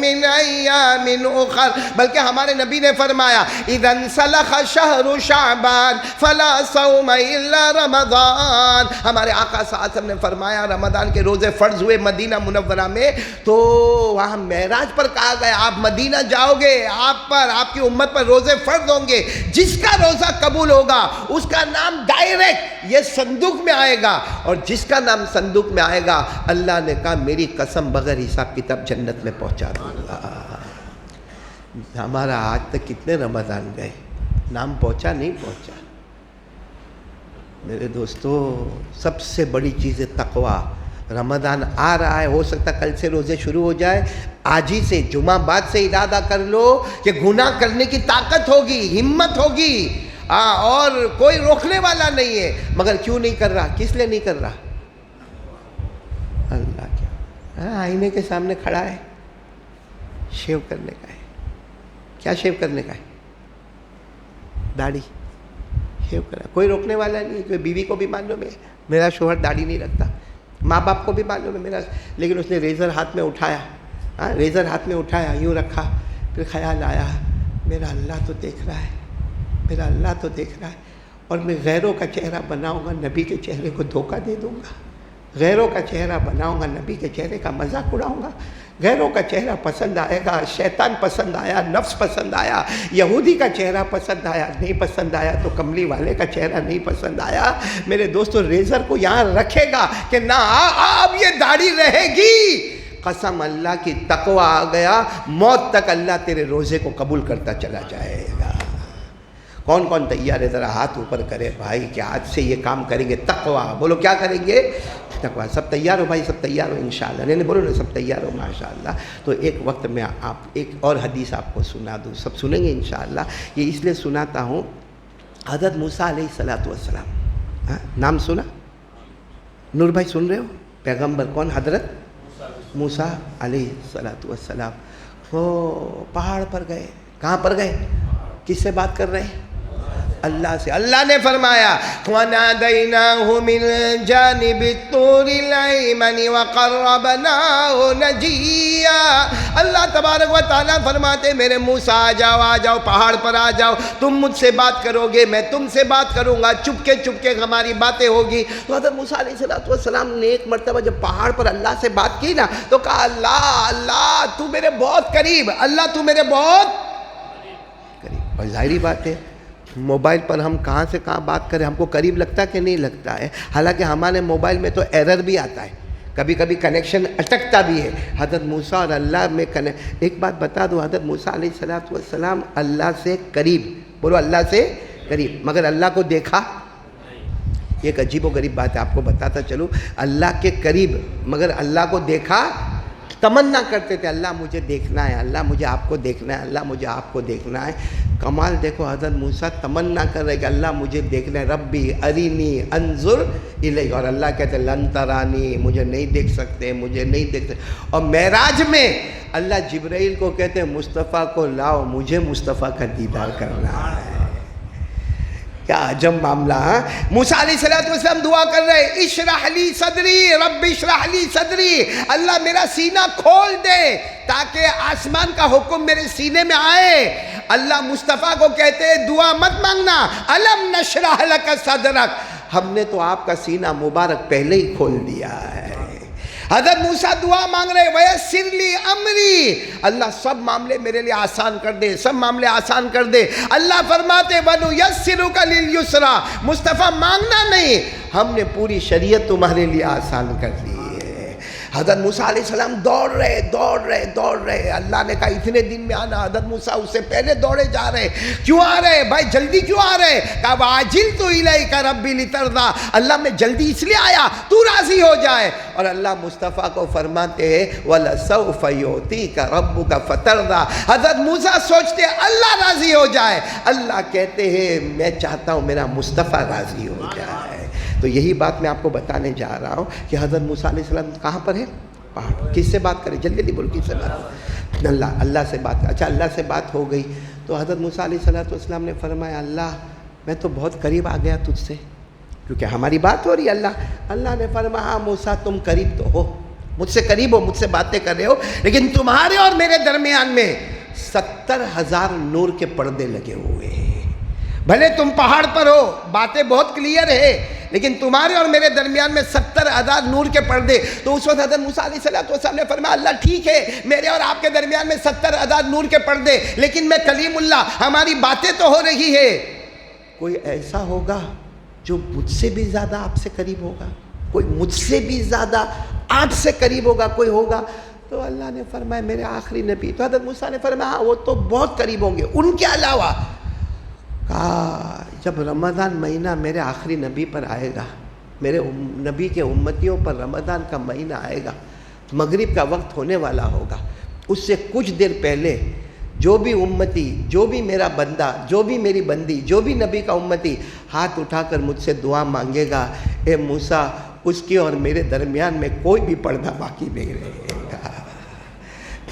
مِّنْ أَيَّامٍ أُخَرَ. بلکہ ہمارے نبی نے فرمایا اِذَا انْسَلَخَ شَهْرُ شَعْبَانَ فَلَا صَوْمَ إِلَّا رَمَضَانَ. ہمارے آقا صلی اللہ علیہ وسلم نے فرمایا رمضان کے روزے فرض ہوئے مدینہ منورہ میں, تو وہاں معراج پر کہا گیا آپ مدینہ جاؤ گے, آپ پر, آپ کی امت پر روزے فرض ہوں گے. جس کا روزہ قبول ہوگا اس کا نام ڈائریکٹ یہ صندوق میں آئے گا, اور جس کا نام صندوق میں آئے گا اللہ نے کہا میری قسم بغیر حساب کتاب جنت میں پہنچا دوں گا. ہمارا آج تک کتنے رمضان گئے, نام پہنچا نہیں پہنچا. میرے دوستو سب سے بڑی چیز ہے تقویٰ. رمضان آ رہا ہے, ہو سکتا کل سے روزے شروع ہو جائے, آج ہی سے جمعہ بعد سے ارادہ کر لو کہ گناہ کرنے کی طاقت ہوگی, ہمت ہوگی, اور کوئی روکنے والا نہیں ہے. مگر کیوں نہیں کر رہا؟ کس لیے نہیں کر رہا؟ اللہ کیا آئینے کے سامنے کھڑا ہے, شیو کرنے کا ہے. کیا شیو کرنے کا ہے؟ داڑھی شیو کرنا. کوئی روکنے والا نہیں. کوئی بیوی کو بھی معلوم ہے میرا شوہر داڑھی نہیں رکھتا, ماں باپ کو بھی معلوم ہے میرا, لیکن اس نے ریزر ہاتھ میں اٹھایا, ریزر ہاتھ میں اٹھایا, یوں رکھا, پھر خیال آیا میرا اللہ تو دیکھ رہا ہے, میرا اللہ تو دیکھ رہا ہے, اور میں غیروں کا چہرہ بناؤں گا, نبی کے چہرے کو دھوکہ دے دوں گا. غیروں کا چہرہ بناؤں گا, نبی کے چہرے کا مذاق اڑاؤں گا. غیروں کا چہرہ پسند آئے گا, شیطان پسند آیا, نفس پسند آیا, یہودی کا چہرہ پسند آیا, نہیں پسند آیا تو کملی والے کا چہرہ نہیں پسند آیا. میرے دوستو ریزر کو یہاں رکھے گا کہ نہ اب یہ داڑھی رہے گی. قسم اللہ کی تقویٰ آ گیا, موت تک اللہ تیرے روزے کو قبول کرتا چلا جائے گا. کون کون تیار ہے؟ ذرا ہاتھ اوپر کرے بھائی کہ آج سے یہ کام کریں گے، تقویٰ. بولو کیا کریں گے؟ تقویٰ. سب تیار ہو بھائی؟ سب تیار ہو انشاءاللہ؟ نہیں بولو نا، سب تیار ہو ماشاءاللہ. تو ایک وقت میں ایک اور حدیث آپ کو سنا دوں، سب سنیں گے انشاءاللہ. یہ اس لیے سناتا ہوں، حضرت موسیٰ علیہ السلام، نام سنا؟ نور بھائی سن رہے ہو؟ پیغمبر کون؟ حضرت موسیٰ علیہ السلام. وہ پہاڑ پر گئے. کہاں پر گئے؟ کس سے بات کر رہے ہیں؟ اللہ سے. اللہ نے فرمایا وَنَادَيْنَاهُ مِنْ جَانِبِ الطُّورِ الْأَيْمَنِ وَقَرَّبْنَاهُ نَجِيًّا. اللہ تبارک و تعالیٰ فرماتے میرے موسیٰ آ جاؤ پہاڑ پر آ جاؤ، تم مجھ سے بات کرو گے، میں تم سے بات کروں گا، چپکے ہماری باتیں ہوگی. تو حضرت موسیٰ علیہ السلام نے ایک مرتبہ جب پہاڑ پر اللہ سے بات کی نا، تو کہا اللہ تو میرے بہت قریب، اللہ تو میرے بہت قریب. اور ظاہری بات ہے موبائل پر ہم کہاں سے کہاں بات کریں، ہم کو قریب لگتا ہے کہ نہیں لگتا ہے؟ حالانکہ ہمارے موبائل میں تو ایرر بھی آتا ہے، کبھی کنیکشن اٹکتا بھی ہے. حضرت موسیٰ اور اللہ میں ایک بات بتا دو، حضرت موسیٰ علیہ السلام اللہ سے قریب، بولو اللہ سے قریب، مگر اللہ کو دیکھا. ایک عجیب و غریب بات ہے، آپ کو بتاتا چلوں. اللہ کے قریب مگر اللہ کو دیکھا. تمنا کرتے تھے اللہ مجھے دیکھنا ہے، اللہ مجھے آپ کو دیکھنا ہے، اللہ مجھے آپ کو دیکھنا ہے. کمال دیکھو، حضرت موسیٰ تمنا کر رہے کہ اللہ مجھے دیکھنا ہے، ربی ارینی انظر الیک. اور اللہ کہتے لن ترانی، مجھے نہیں دیکھ سکتے، مجھے نہیں دیکھ سکتے. اور معراج میں اللہ جبرائیل کو کہتے ہیں مصطفیٰ کو لاؤ، مجھے مصطفیٰ کا دیدار کرنا ہے. کیا عجب معاملہ ہے. موسیٰ علیہ السلام دعا کر رہے اشرح لی صدری رب اشرح لی صدری، اللہ میرا سینہ کھول دے تاکہ آسمان کا حکم میرے سینے میں آئے. اللہ مصطفیٰ کو کہتے دعا مت مانگنا، الم نشرح لک صدرک، ہم نے تو آپ کا سینہ مبارک پہلے ہی کھول دیا ہے. حضرت موسیٰ دعا مانگ رہے وَيَسِّرْ لِي أَمْرِي، اللہ سب معاملے میرے لیے آسان کر دے، سب معاملے آسان کر دے. اللہ فرماتے وَنُيَسِّرُكَ لِلْيُسْرَى، مصطفیٰ مانگنا نہیں، ہم نے پوری شریعت تمہارے لیے آسان کر دی ہے. حضرت موسیٰ علیہ السلام دوڑ رہے. اللہ نے کہا اتنے دن میں آنا. حضرت موسیٰ اس سے پہلے دوڑے جا رہے. کیوں آ رہے بھائی، جلدی کیوں آ رہے؟ کہا وَعَجِلْتُ إِلَيْكَ رَبِّي لِتَرْضَىٰ، اللہ میں جلدی اس لیے آیا تو راضی ہو جائے. اور اللہ مصطفیٰ کو فرماتے ہیں وَلَسَوْفَ يُعْطِيكَ رَبُّكَ فَتَرْضَىٰ، حضرت موسیٰ سوچتے اللہ راضی ہو جائے، اللہ کہتے ہیں میں چاہتا ہوں میرا مصطفیٰ راضی ہو جائے. تو یہی بات میں آپ کو بتانے جا رہا ہوں کہ حضرت موسیٰ علیہ السلام کہاں پر ہے؟ پہاڑ. کس سے بات کریں؟ جلدی بولو کس سے بات؟ اللہ سے بات. اچھا اللہ سے بات ہو گئی تو حضرت موسیٰ علیہ السلام نے فرمایا اللہ میں تو بہت قریب آ گیا تجھ سے، کیونکہ ہماری بات ہو رہی ہے. اللہ نے فرمایا موسیٰ تم قریب تو ہو، مجھ سے قریب ہو، مجھ سے باتیں کر رہے ہو، لیکن تمہارے اور میرے درمیان میں 70,000 نور کے پردے لگے ہوئے ہیں. بھلے تم پہاڑ پر ہو، باتیں بہت کلیئر ہے، لیکن تمہارے اور میرے درمیان میں 70,000 نور کے پردے. تو اس وقت حضرت موسیٰ علیہ السلام نے فرمایا اللہ ٹھیک ہے میرے اور آپ کے درمیان میں 70,000 نور کے پردے، لیکن میں کلیم اللہ، ہماری باتیں تو ہو رہی ہے. کوئی ایسا ہوگا جو مجھ سے بھی زیادہ آپ سے قریب ہوگا، کوئی مجھ سے بھی زیادہ آپ سے قریب ہوگا، کوئی ہوگا. تو اللہ نے فرمایا میرے آخری نبی. تو حضرت موسیٰ نے فرمایا ہاں وہ تو بہت قریب ہوں گے، ان کے علاوہ. کہا جب رمضان مہینہ میرے آخری نبی پر آئے گا، میرے نبی کے امتیوں پر رمضان کا مہینہ آئے گا، مغرب کا وقت ہونے والا ہوگا، اس سے کچھ دیر پہلے جو بھی امتی، جو بھی میرا بندہ، جو بھی میری بندی، جو بھی نبی کا امتی ہاتھ اٹھا کر مجھ سے دعا مانگے گا اے موسیٰ اس کے اور میرے درمیان میں کوئی بھی پردہ باقی نہیں رہے گا.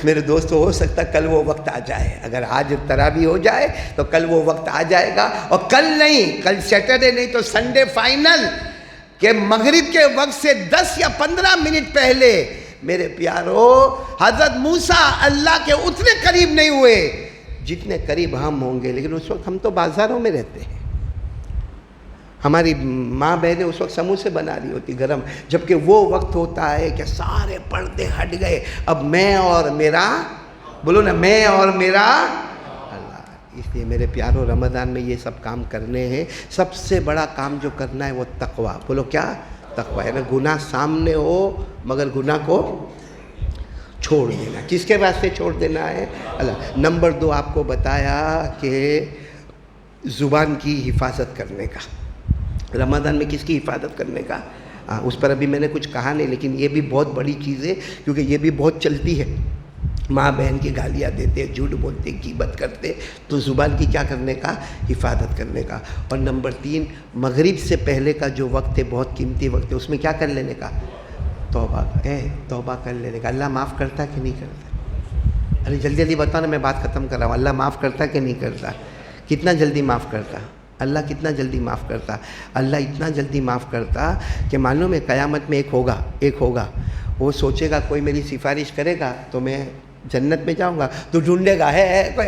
میرے دوستو ہو سکتا کل وہ وقت آ جائے، اگر آج تراویح ہو جائے تو کل وہ وقت آ جائے گا. اور کل نہیں، کل سیٹرڈے نہیں تو سنڈے فائنل، کہ مغرب کے وقت سے 10 یا 15 منٹ پہلے میرے پیارو حضرت موسیٰ اللہ کے اتنے قریب نہیں ہوئے جتنے قریب ہم ہوں گے. لیکن اس وقت ہم تو بازاروں میں رہتے ہیں، ہماری ماں بہنیں اس وقت سموسے بنا رہی ہوتی گرم، جبکہ وہ وقت ہوتا ہے کہ سارے پردے ہٹ گئے. اب میں اور میرا، بولو نا میں اور میرا اللہ. اس لیے میرے پیارو رمضان میں یہ سب کام کرنے ہیں. سب سے بڑا کام جو کرنا ہے وہ تقویٰ. بولو کیا؟ تقویٰ ہے نا. گناہ سامنے ہو مگر گناہ کو چھوڑ دینا. کس کے واسطے چھوڑ دینا ہے؟ اللہ. نمبر 2 آپ کو بتایا کہ زبان کی حفاظت کرنے کا. رمضان میں کس کی حفاظت کرنے کا؟ اس پر ابھی میں نے کچھ کہا نہیں، لیکن یہ بھی بہت بڑی چیز ہے کیونکہ یہ بھی بہت چلتی ہے. ماں بہن کی گالیاں دیتے، جھوٹ بولتے، غیبت کرتے، تو زبان کی کیا کرنے کا؟ حفاظت کرنے کا. اور نمبر 3، مغرب سے پہلے کا جو وقت ہے بہت قیمتی وقت ہے، اس میں کیا کر لینے کا؟ توبہ کر لینے کا. اللہ معاف کرتا کہ نہیں کرتا؟ ارے جلدی جلدی بتاؤ نا، میں بات ختم کر رہا ہوں. اللہ معاف کرتا کہ نہیں کرتا؟ کتنا جلدی معاف کرتا؟ اللہ کتنا جلدی معاف کرتا؟ اللہ اتنا جلدی معاف کرتا کہ معلوم ہے قیامت میں ایک ہوگا وہ سوچے گا کوئی میری سفارش کرے گا تو میں جنت میں جاؤں گا. تو ڈھونڈے گا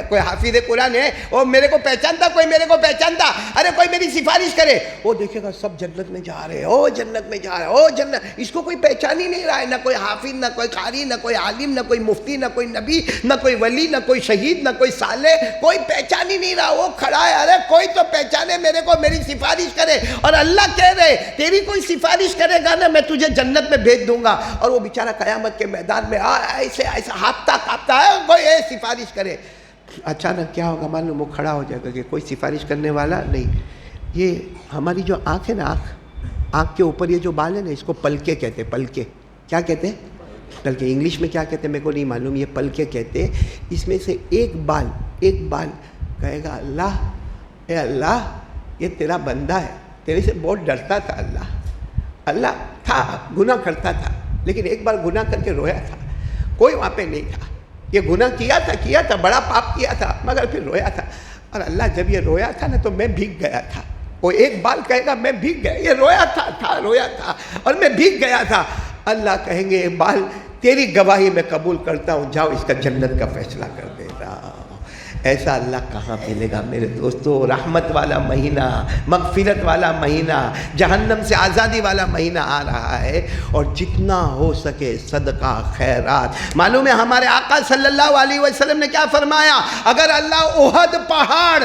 کوئی حافظ قرآن ہے، وہ میرے کو پہچانتا، کوئی میرے کو پہچانتا، ارے کوئی میری سفارش کرے. وہ دیکھے گا سب جنت میں جا رہے ہیں، او جنت میں جا رہے ہیں، او جنت. اس کو کوئی پہچان ہی نہیں رہا ہے، نہ کوئی حافظ، نہ کوئی قاری، نہ کوئی عالم، نہ کوئی مفتی، نہ کوئی نبی، نہ کوئی ولی، نہ کوئی شہید، نہ کوئی صالح، کوئی پہچان ہی نہیں رہا. وہ کھڑا ہے، ارے کوئی تو پہچانے میرے کو، میری سفارش کرے. اور اللہ کہہ رہے تیری کوئی سفارش کرے گا نا میں تجھے جنت میں بھیج دوں گا. اور وہ بیچارہ قیامت کے میدان میں ایسے ہاپتا کاپتا ہے، کوئی سفارش کرے. اچانک کیا ہوگا معلوم؟ وہ کھڑا ہو جائے گا کہ کوئی سفارش کرنے والا نہیں. یہ ہماری جو آنکھ ہے نا، آنکھ کے اوپر یہ جو بال ہے نا، اس کو پلکے کہتے ہیں. پلکے کیا کہتے ہیں؟ پلکے. انگلش میں کیا کہتے ہیں میرے کو نہیں معلوم، یہ پلکے کہتے ہیں. اس میں سے ایک بال کہے گا اللہ، اے اللہ یہ تیرا بندہ ہے، تیرے سے بہت ڈرتا تھا. اللہ تھا، گناہ کرتا تھا، لیکن ایک بار گناہ کر کے رویا تھا، کوئی وہاں پہ نہیں تھا. یہ گناہ کیا تھا، بڑا پاپ کیا تھا، مگر پھر رویا تھا. اور اللہ جب یہ رویا تھا نا تو میں بھیگ گیا تھا. وہ ایک بال کہے گا میں بھیگ گیا، یہ رویا تھا اور میں بھیگ گیا تھا. اللہ کہیں گے بال تیری گواہی میں قبول کرتا ہوں، جاؤ اس کا جنت کا فیصلہ کر دیتا. ایسا اللہ کہاں ملے گا میرے دوستو؟ رحمت والا مہینہ، مغفرت والا مہینہ، جہنم سے آزادی والا مہینہ آ رہا ہے. اور جتنا ہو سکے صدقہ خیرات. معلوم ہے ہمارے آقا صلی اللہ علیہ وسلم نے کیا فرمایا؟ اگر اللہ احد پہاڑ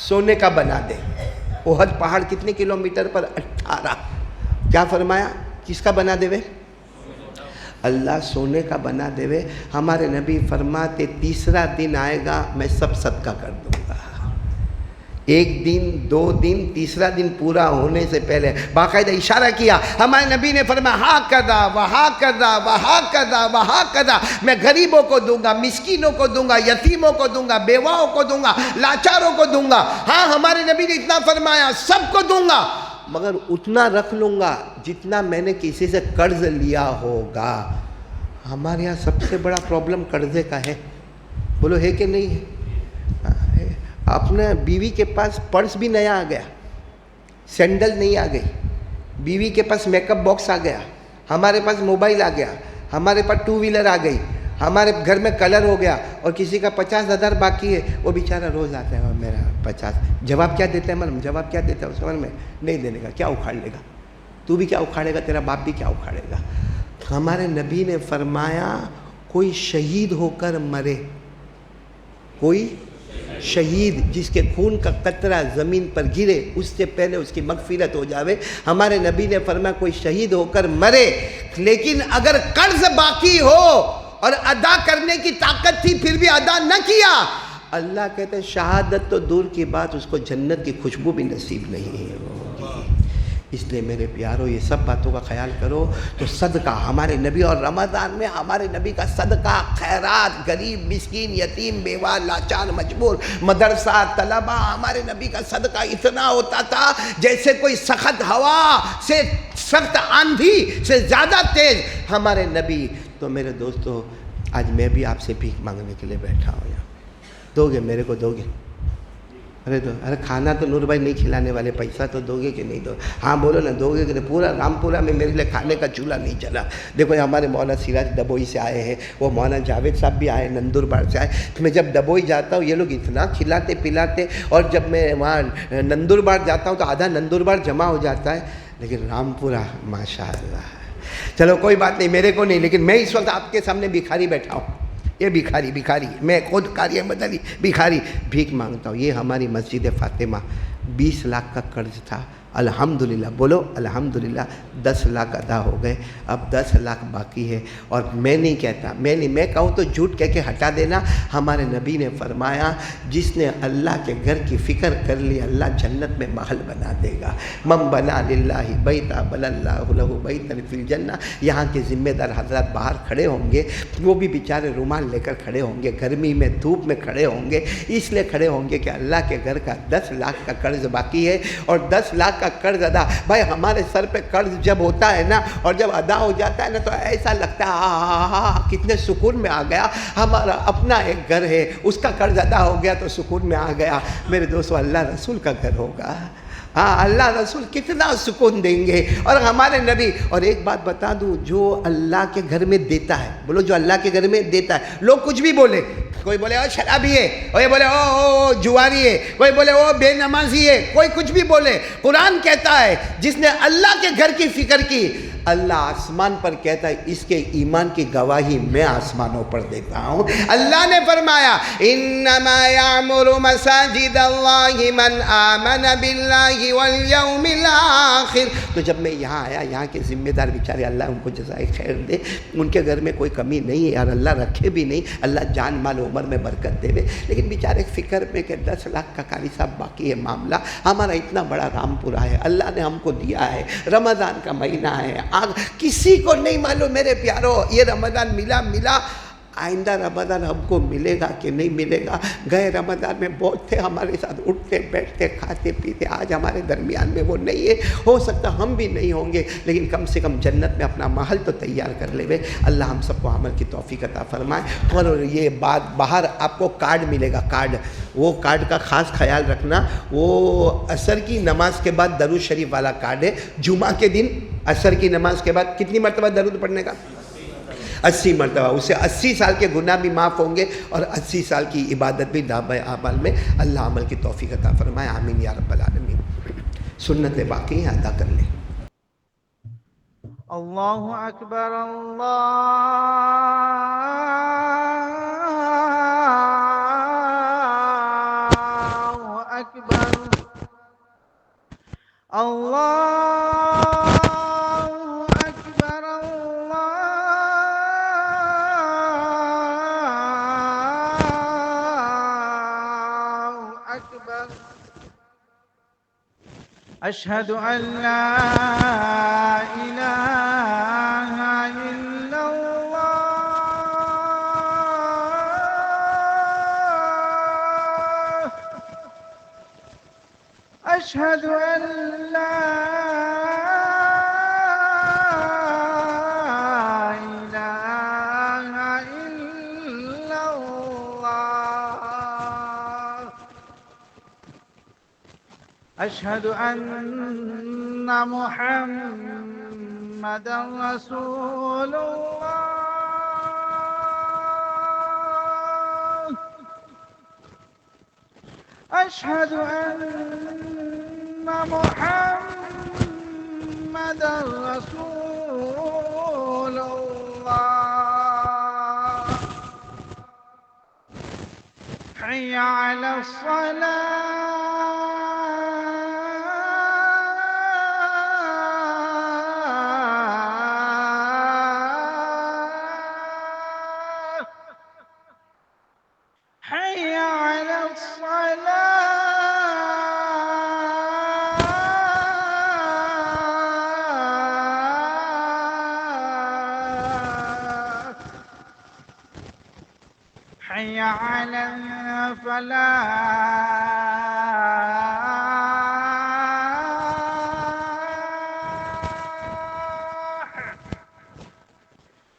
سونے کا بنا دے. احد پہاڑ کتنے کلومیٹر پر؟ 18. کیا فرمایا؟ کس کا بنا دے وے؟ اللہ سونے کا بنا دے وے. ہمارے نبی فرماتے تیسرا دن آئے گا میں سب صدقہ کر دوں گا. 1 دن 2 دن، تیسرا دن پورا ہونے سے پہلے باقاعدہ اشارہ کیا. ہمارے نبی نے فرمایا ہاں کرا وہاں کرا وہاں کرا وہاں کرا، میں غریبوں کو دوں گا، مسکینوں کو دوں گا، یتیموں کو دوں گا، بیواؤں کو دوں گا، لاچاروں کو دوں گا. ہاں ہمارے نبی نے اتنا فرمایا سب کو دوں گا، مگر اتنا رکھ لوں گا جتنا میں نے کسی سے قرض لیا ہوگا. ہمارے یہاں سب سے بڑا پرابلم قرضے کا ہے. بولو ہے کہ نہیں ہے؟ اپنے بیوی کے پاس پرس بھی نیا آ گیا، سینڈل نہیں آ گئی، بیوی کے پاس میک اپ باکس آ گیا، ہمارے پاس موبائل آ گیا، ہمارے پاس 2 ویلر آ گئی، ہمارے گھر میں کلر ہو گیا، اور کسی کا 50,000 باقی ہے. وہ بیچارہ روز آتا ہے میرا 50. جواب کیا دیتا ہے معلوم؟ جواب کیا دیتا ہے اس میں؟ نہیں دینے کا. کیا اکھاڑ لے گا؟ تو بھی کیا اکھاڑے گا، تیرا باپ بھی کیا اکھاڑے گا. ہمارے نبی نے فرمایا کوئی شہید ہو کر مرے، کوئی شہید جس کے خون کا قطرہ زمین پر گرے اس سے پہلے اس کی مغفرت ہو جاوے. ہمارے نبی نے فرمایا کوئی شہید ہو کر مرے، لیکن اگر قرض باقی ہو اور ادا کرنے کی طاقت تھی پھر بھی ادا نہ کیا، اللہ کہتے ہیں شہادت تو دور کی بات، اس کو جنت کی خوشبو بھی نصیب نہیں ہوگی. اس لیے میرے پیارو یہ سب باتوں کا خیال کرو. تو صدقہ ہمارے نبی، اور رمضان میں ہمارے نبی کا صدقہ خیرات، غریب مسکین یتیم بیوہ لاچار مجبور مدرسہ طلبہ، ہمارے نبی کا صدقہ اتنا ہوتا تھا جیسے کوئی سخت ہوا سے، سخت آندھی سے زیادہ تیز ہمارے نبی. تو میرے دوستو آج میں بھی آپ سے بھیک مانگنے کے لیے بیٹھا ہوں. یہاں دو گے میرے کو؟ دو گے؟ ارے کھانا تو نور بھائی نہیں کھلانے والے، پیسہ تو دو گے کہ نہیں دو؟ ہاں بولو نا، دو گے کہ نہیں؟ پورا رامپورہ میں میرے لیے کھانے کا چولہا نہیں چلا. دیکھو ہمارے مولانا سراج ڈبوئی سے آئے ہیں، وہ مولانا جاوید صاحب بھی آئے، نندوربار سے آئے. میں جب ڈبوئی جاتا ہوں یہ لوگ اتنا کھلاتے پلاتے، اور جب میں وہاں نندوربار جاتا ہوں تو آدھا نندوربار جمع ہو جاتا ہے. لیکن رامپورہ ماشاء اللہ. چلو کوئی بات نہیں، میرے کو نہیں، لیکن میں اس وقت آپ کے سامنے بھکاری بیٹھا ہوں. یہ بھکاری میں خود قاری احمد علی بھکاری بھیک مانگتا ہوں. یہ ہماری مسجد فاطمہ 20 لاکھ کا قرض تھا، الحمدللہ بولو الحمدللہ 10 لاکھ ادا ہو گئے، اب 10 لاکھ باقی ہے۔ اور میں نہیں کہتا، میں کہوں تو جھوٹ کہہ کے ہٹا دینا۔ ہمارے نبی نے فرمایا جس نے اللہ کے گھر کی فکر کر لی اللہ جنت میں محل بنا دے گا۔ من بنا للہ بیتا بنى اللہ لہ بیتا فی الجنہ۔ یہاں کے ذمہ دار حضرات باہر کھڑے ہوں گے، وہ بھی بیچارے رومال لے کر کھڑے ہوں گے، گرمی میں دھوپ میں کھڑے ہوں گے، اس لیے کھڑے ہوں گے کہ اللہ کے گھر کا 10 لاکھ کا قرض باقی ہے۔ اور 10 لاکھ کا قرض ادا، بھائی ہمارے سر پہ قرض جب ہوتا ہے نا اور جب ادا ہو جاتا ہے نا تو ایسا لگتا ہے کتنے سکون میں آ گیا، ہمارا اپنا ایک گھر ہے، اس کا قرض ادا ہو گیا تو سکون میں آ گیا۔ میرے دوستو اللہ رسول کا گھر ہوگا، ہاں اللہ رسول کتنا سکون دیں گے۔ اور ہمارے نبی، اور ایک بات بتا دوں، جو اللہ کے گھر میں دیتا ہے، بولو جو اللہ کے گھر میں دیتا ہے، لوگ کچھ بھی بولے، کوئی بولے او شرابی ہے، کوئی بولے او جواری ہے، کوئی بولے او بے نمازی ہے، کوئی کچھ بھی بولے، قرآن کہتا ہے جس نے اللہ کے گھر کی فکر کی، اللہ آسمان پر کہتا ہے اس کے ایمان کی گواہی میں آسمانوں پر دیتا ہوں۔ اللہ نے فرمایا انما یعمر مساجد اللہ من آمن باللہ والیوم الاخر۔ تو جب میں یہاں آیا، یہاں کے ذمہ دار بیچارے اللہ ان کو جزائے خیر دے، ان کے گھر میں کوئی کمی نہیں ہے، اور اللہ رکھے بھی نہیں، اللہ جان مال عمر میں برکت دے، لیکن بیچارے فکر میں کہ 10 لاکھ کا قاری صاحب باقی ہے معاملہ، ہمارا اتنا بڑا رامپورہ ہے، اللہ نے ہم کو دیا ہے، رمضان کا مہینہ ہے، کسی کو نہیں معلوم میرے پیارو یہ رمضان ملا، آئندہ رمضان ہم کو ملے گا کہ نہیں ملے گا۔ گئے رمضان میں بہت تھے ہمارے ساتھ، اٹھتے بیٹھتے کھاتے پیتے، آج ہمارے درمیان میں وہ نہیں ہے، ہو سکتا ہم بھی نہیں ہوں گے، لیکن کم سے کم جنت میں اپنا محل تو تیار کر لے۔ اللہ ہم سب کو عمل کی توفیق عطا فرمائے۔ اور یہ بات، باہر آپ کو کارڈ ملے گا، کارڈ، وہ کارڈ کا خاص خیال رکھنا، وہ عصر کی نماز کے بعد درود شریف والا کارڈ ہے۔ جمعہ کے دن عصر کی نماز کے بعد کتنی مرتبہ درود پڑھنے کا؟ 80 مرتبہ، اس سے 80 سال کے گناہ بھی معاف ہوں گے اور 80 سال کی عبادت بھی دابۂ اعمال میں۔ اللہ عمل کی توفیق عطا فرمائے، آمین یا رب العالمین۔ سنتیں باقی ہیں، ادا کر لیں۔ اللہ اکبر، اللہ اکبر، اللہ اکبر، اللہ اکبر۔ اشہد ان لا الہ الا اللہ، اشہد ان لا الہ الا اللہ، اشہد ان محمدا رسول اللہ، اشہد ان محمدا رسول اللہ، حی علی الصلاة، حي على الصلاة، حي على الفلاح،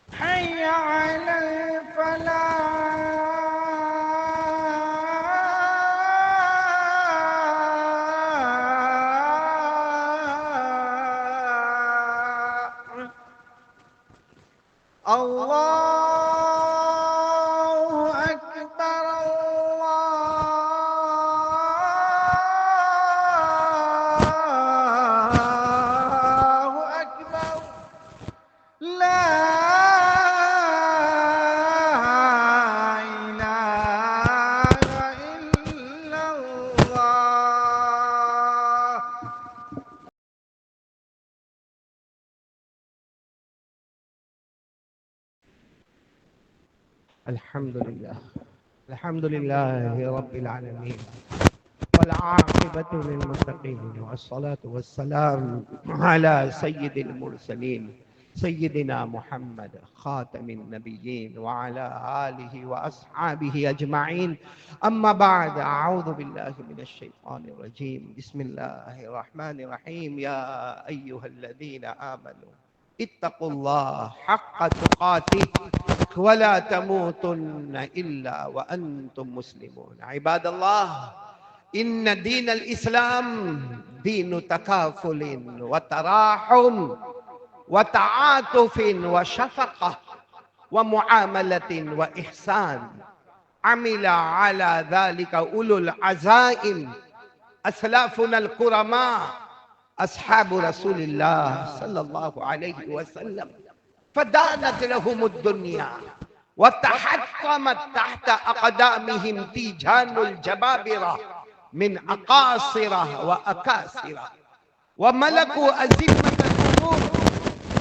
حي على الفلاح، اللہ اکبر، اللہ اکبر، لا الہ الا اللہ۔ الحمد لله. الحمد لله رب العالمين، والعاقبة للمتقين، والصلاة والسلام على سيد المرسلين سيدنا محمد خاتم النبيين وعلى آله وأصحابه أجمعين. أما بعد، أعوذ بالله من الشيطان الرجيم. بسم الله الرحمن الرحيم. يا أيها الذين آمنوا اتقوا الله حق تقاته ولا تموتن إلا وأنتم مسلمون. عباد الله، إن دين الإسلام دين تكافل وتراحم وتعاطف وشفقة ومعاملة وإحسان. عمل على ذلك أولو العزائم أسلافنا الكرماء أصحاب رسول الله صلى الله عليه وسلم، فدانت لهم الدنيا وتحطمت تحت أقدامهم تيجان الجبابرة من أقاصرة وأكاسرة، وملكوا أزمة الأمور.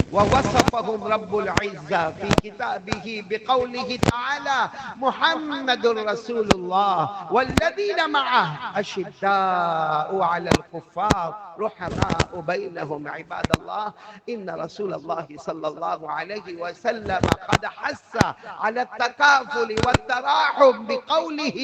ووصفهم رب العزة في كتابه بقوله تعالى: محمد رسول الله والذين معه أشداء على الكفار رحماء بينهم. عباد الله، إن رسول الله صلى الله عليه وسلم قد حث على التكافل والتراحم بقوله: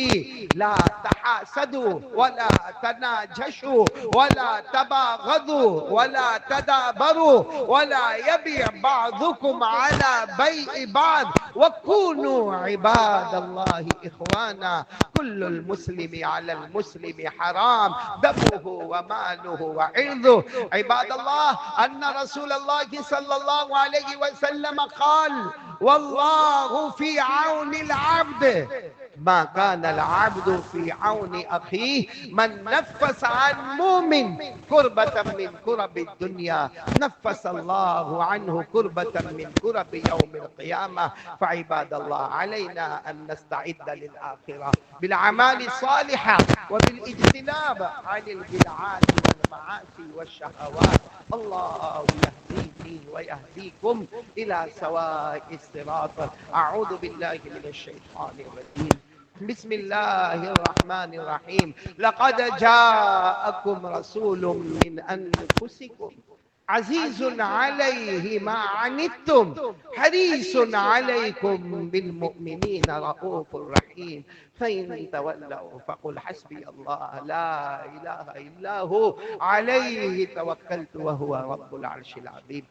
لا تحاسدوا ولا تناجشوا ولا تباغضوا ولا تدابروا ولا يبيع بعضكم على بيع بعض وكونوا عباد الله إخوانا. كل المسلم على المسلم حرام دمه وماله وعرضه. عباد الله، أن رسول الله صلى الله عليه وسلم قال: والله في عون العبد ما كان العبد في عون أخيه. من نفس عن مؤمن كربة من كرب الدنيا نفس الله عنه كربة من كرب يوم القيامة. فعباد الله، علينا أن نستعد للآخرة بالأعمال الصالحة وبالاجتناب عن البدعات والمعاصي والشهوات. الله يهديني ويهديكم إلى سواء الصراط. أعوذ بالله من الشيطان الرجيم. بسم الله الرحمن الرحيم. لقد جاءكم رسول من أنفسكم عزيز عليه ما عنتم حريص عليكم بالمؤمنين رؤوف رحيم. فإن تولوا فقل حسبي الله لا إله إلا هو عليه توكلت وهو رب العرش العظيم.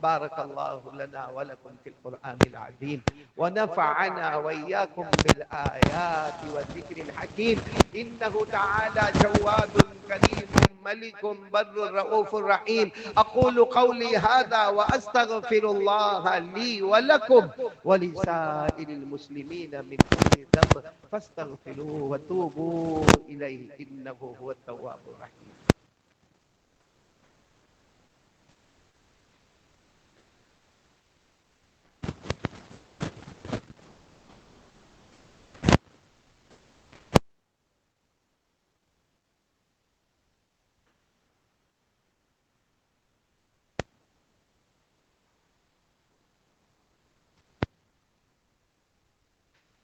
بارك الله لنا ولكم في القرآن العظيم، ونفعنا وإياكم بالآيات والذكر الحكيم. إنه تعالى جواد كريم ملك بر رؤوف رحيم. أقول قولي هذا وأستغفر الله لي ولكم ولسائر المسلمين من كل ذنب فاستغفروه وتوبوا إليه إنه هو التواب الرحيم.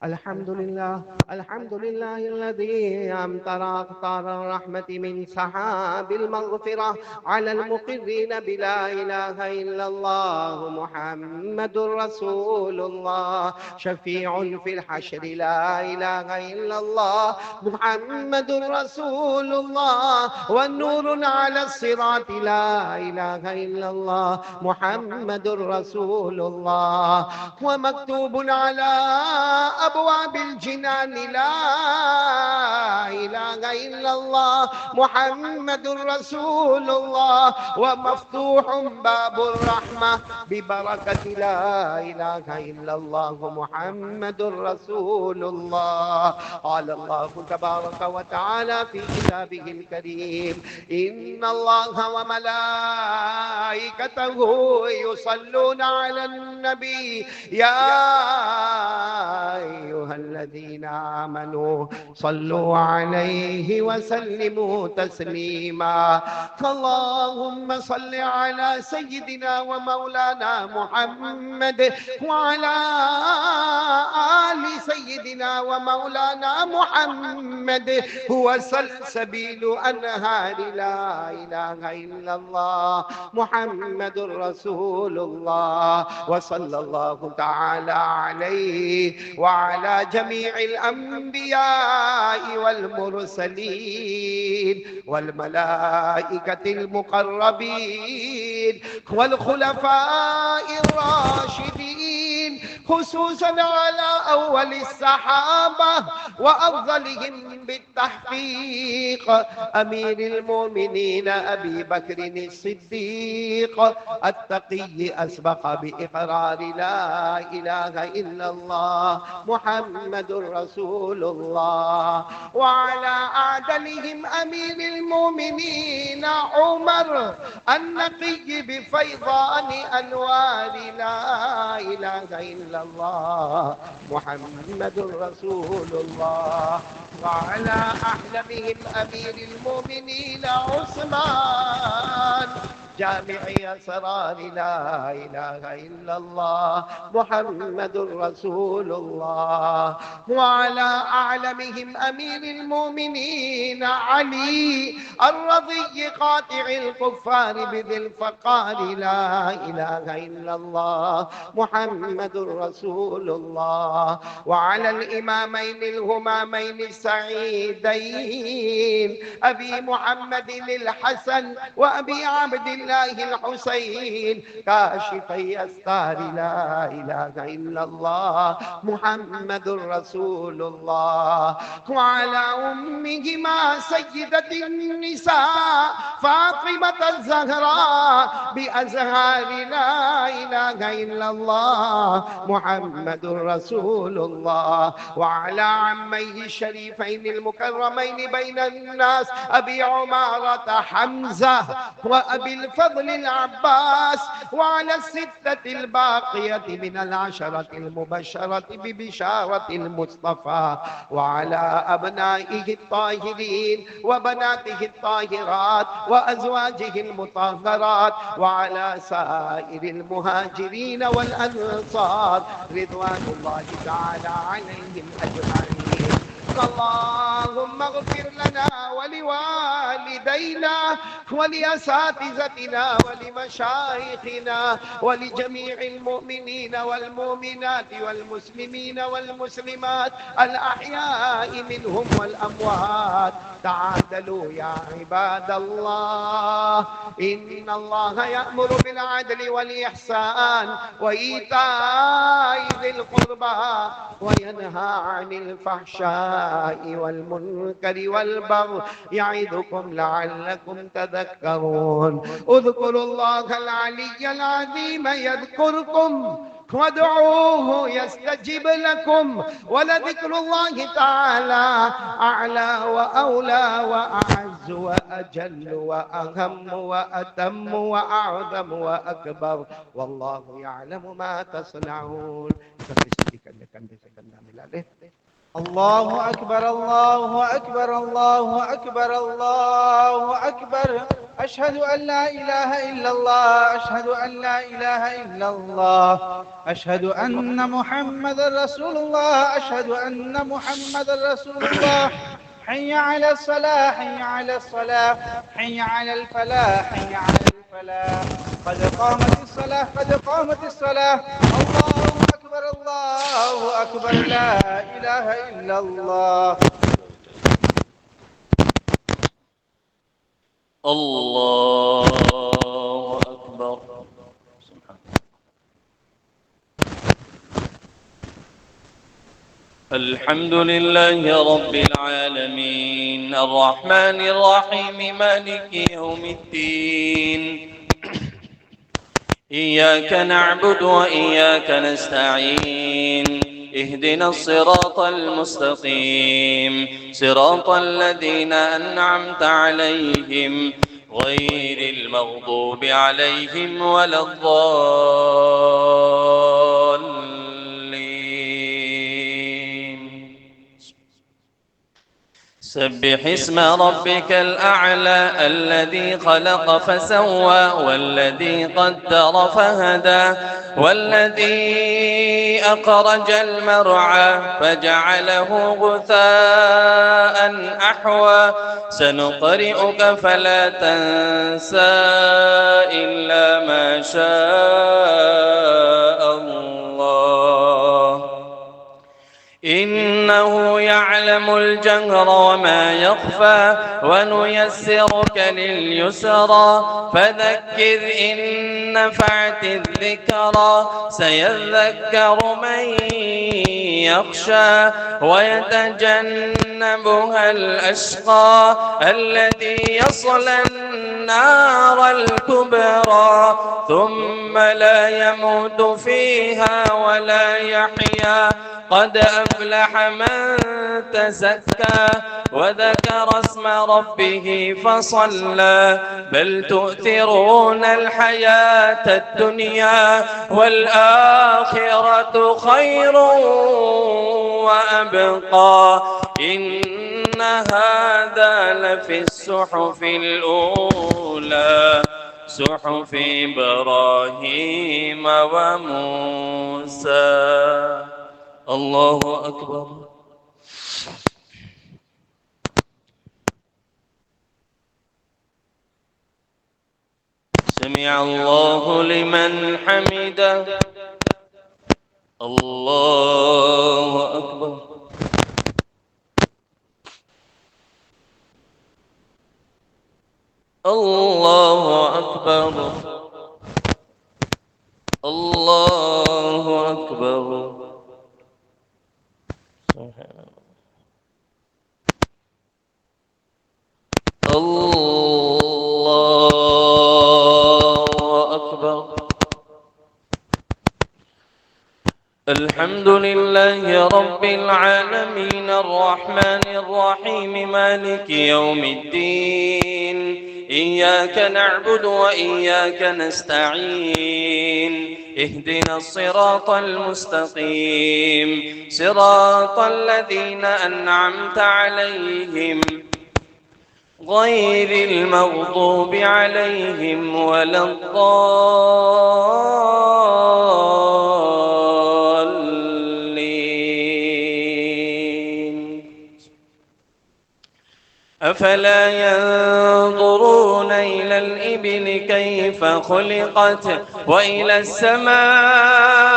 الحمد لله. الحمد لله الذي أمطر أقطار الرحمة من سحاب المغفرة على المقرين بلا إله إلا الله محمد رسول الله. شفيع في الحشر لا إله إلا الله محمد رسول الله. والنور على الصراط لا إله إلا الله محمد رسول الله. ومكتوب على أبواب الجنان لا إله إلا الله محمد رسول الله. ومفتوح باب الرحمة ببركة لا إله إلا الله محمد رسول الله. قال الله تبارك وتعالى في كتابه الكريم: إن الله وملائكته يصلون على النبي يا أيها الذين آمنوا صلوا عليه وسلموا تسليما. اللهم صل على سيدنا ومولانا محمد وعلى آل سيدنا ومولانا محمد هو سلسبيل أنهار لا إله إلا الله محمد رسول الله. وصلى الله تعالى عليه وعلى جميع الأنبياء والمرسلين والملائكة المقربين والخلفاء الراشدين، خصوصا على أول الصحابة وأفضلهم بالتحقيق أمير المؤمنين أبي بكر الصديق التقي أسبق بإقرار لا إله إلا الله محمد رسول الله. وعلى أعدلهم أمير المؤمنين عمر النقي بفيضان أنوار لا إله إلا الله محمد رسول الله. وعلى أحلمهم أمير المؤمنين عثمان جامع أسرار لا إله إلا الله محمد رسول الله. وعلى أعلمهم أمير المؤمنين علي الرضي قاطع الكفار بذي الفقار لا إله إلا الله محمد رسول الله. وعلى الإمامين الهمامين السعيدين أبي محمد الحسن وأبي عبد الله الحسين كاشفي أستار لا إله إلا الله محمد رسول الله. وعلى أمهما سيدة النساء فاطمة الزهراء بأزهار لا إله إلا الله محمد رسول الله. وعلى عميه الشريفين المكرمين بين الناس أبي عمارة حمزة وأبي الفضل العباس. وعلى الستة الباقية من العشرة المبشرة ببشارة المصطفى. وعلى أبنائه الطاهرين وبناته الطاهرات وأزواجه المطهرات. وعلى سائر المهاجرين والأنصار رضوان الله تعالى عليهم أجمعين. اللهم اغفر لنا ولوالدينا ولأساتذتنا ولمشايخنا ولجميع المؤمنين والمؤمنات والمسلمين والمسلمات الأحياء منهم والأموات. تعادلوا يا عباد الله، إن الله يأمر بالعدل والإحسان وإيتاء ذي القربى وينهى عن الفحشاء والمنكر والبغي يعظكم لعلكم تذكرون. اذكروا الله العلي العظيم يذكركم وادعوه يستجب لكم ولذكر الله تعالى أعلى وأولى وأعز وأجل وأهم وأتم وأعظم وأكبر والله يعلم ما تصنعون. الله أكبر الله أكبر الله أكبر الله أكبر. أشهد أن لا إله إلا الله أشهد أن لا إله إلا الله أشهد أن محمد رسول الله أشهد أن محمد رسول الله. حي على الصلاة حي على الصلاة حي على الفلاح حي على الفلاح. قد قامت الصلاة قد قامت الصلاة. الله أكبر الله أكبر لا إله إلا الله. الله أكبر. الحمد لله رب العالمين الرحمن الرحيم مالك يوم الدين. إياك نعبد وإياك نستعين. اهدنا الصراط المستقيم صراط الذين أنعمت عليهم غير المغضوب عليهم ولا الضالين. سبح اسم ربك الأعلى الذي خلق فسوى والذي قدر فهدى والذي أخرج المرعى فجعله غثاء أحوى سنقرئك فلا تنسى إلا ما شاء الله إنه يعلم الجهر وما يخفى ونيسرك لليسرى فذكر إن نفعت الذكرى سيذكر من يخشى ويتجنبها الأشقى الذي يصلى النار الكبرى ثم لا يموت فيها ولا يحيا قد أفلح من تزكى وذكر اسم ربه فصلى بل تؤثرون الحياة الدنيا والآخرة خير وأبقى إن هذا لفي الصحف الأولى صحف إبراهيم وموسى. الله أكبر. سمع الله لمن حمده. الله أكبر. الله أكبر. الله أكبر. الله أكبر. الحمد لله رب العالمين الرحمن الرحيم مالك يوم الدين إياك نعبد وإياك نستعين اهدنا الصراط المستقيم صراط الذين أنعمت عليهم غير المغضوب عليهم ولا الضالين. أفلا ينظرون إلى الإبل كيف خلقت وإلى السماء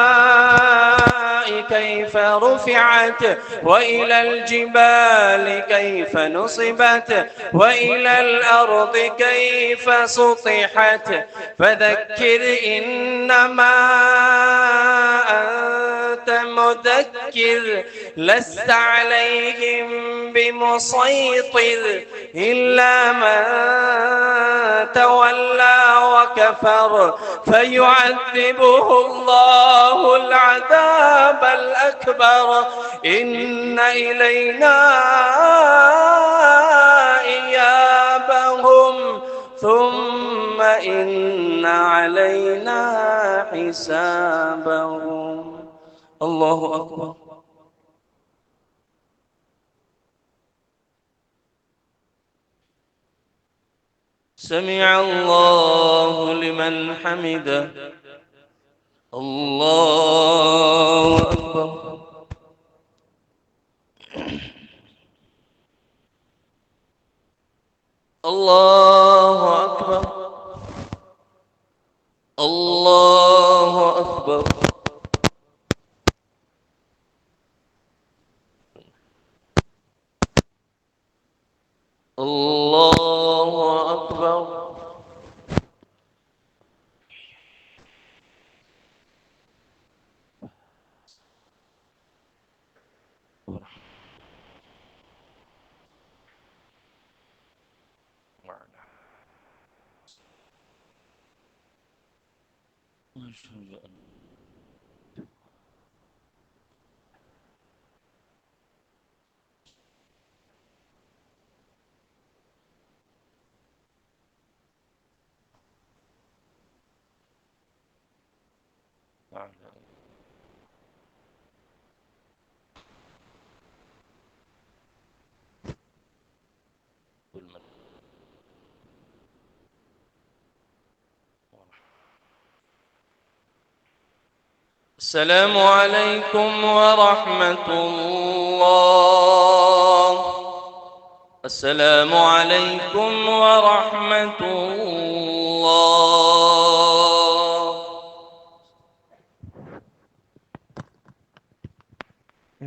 كيف رفعت وإلى الجبال كيف نصبت وإلى الأرض كيف سطحت فذكر إنما أنت مذكر لست عليهم بمسيطر إلا من تولى وكفر فيعذبه الله العذاب الأكبر إن إلينا إيابهم ثم إن علينا حسابهم. الله أكبر. سمع الله لمن حمده. الله أكبر. الله أكبر. الله أكبر. الله أكبر. السلام عليكم ورحمة الله. السلام عليكم ورحمة الله.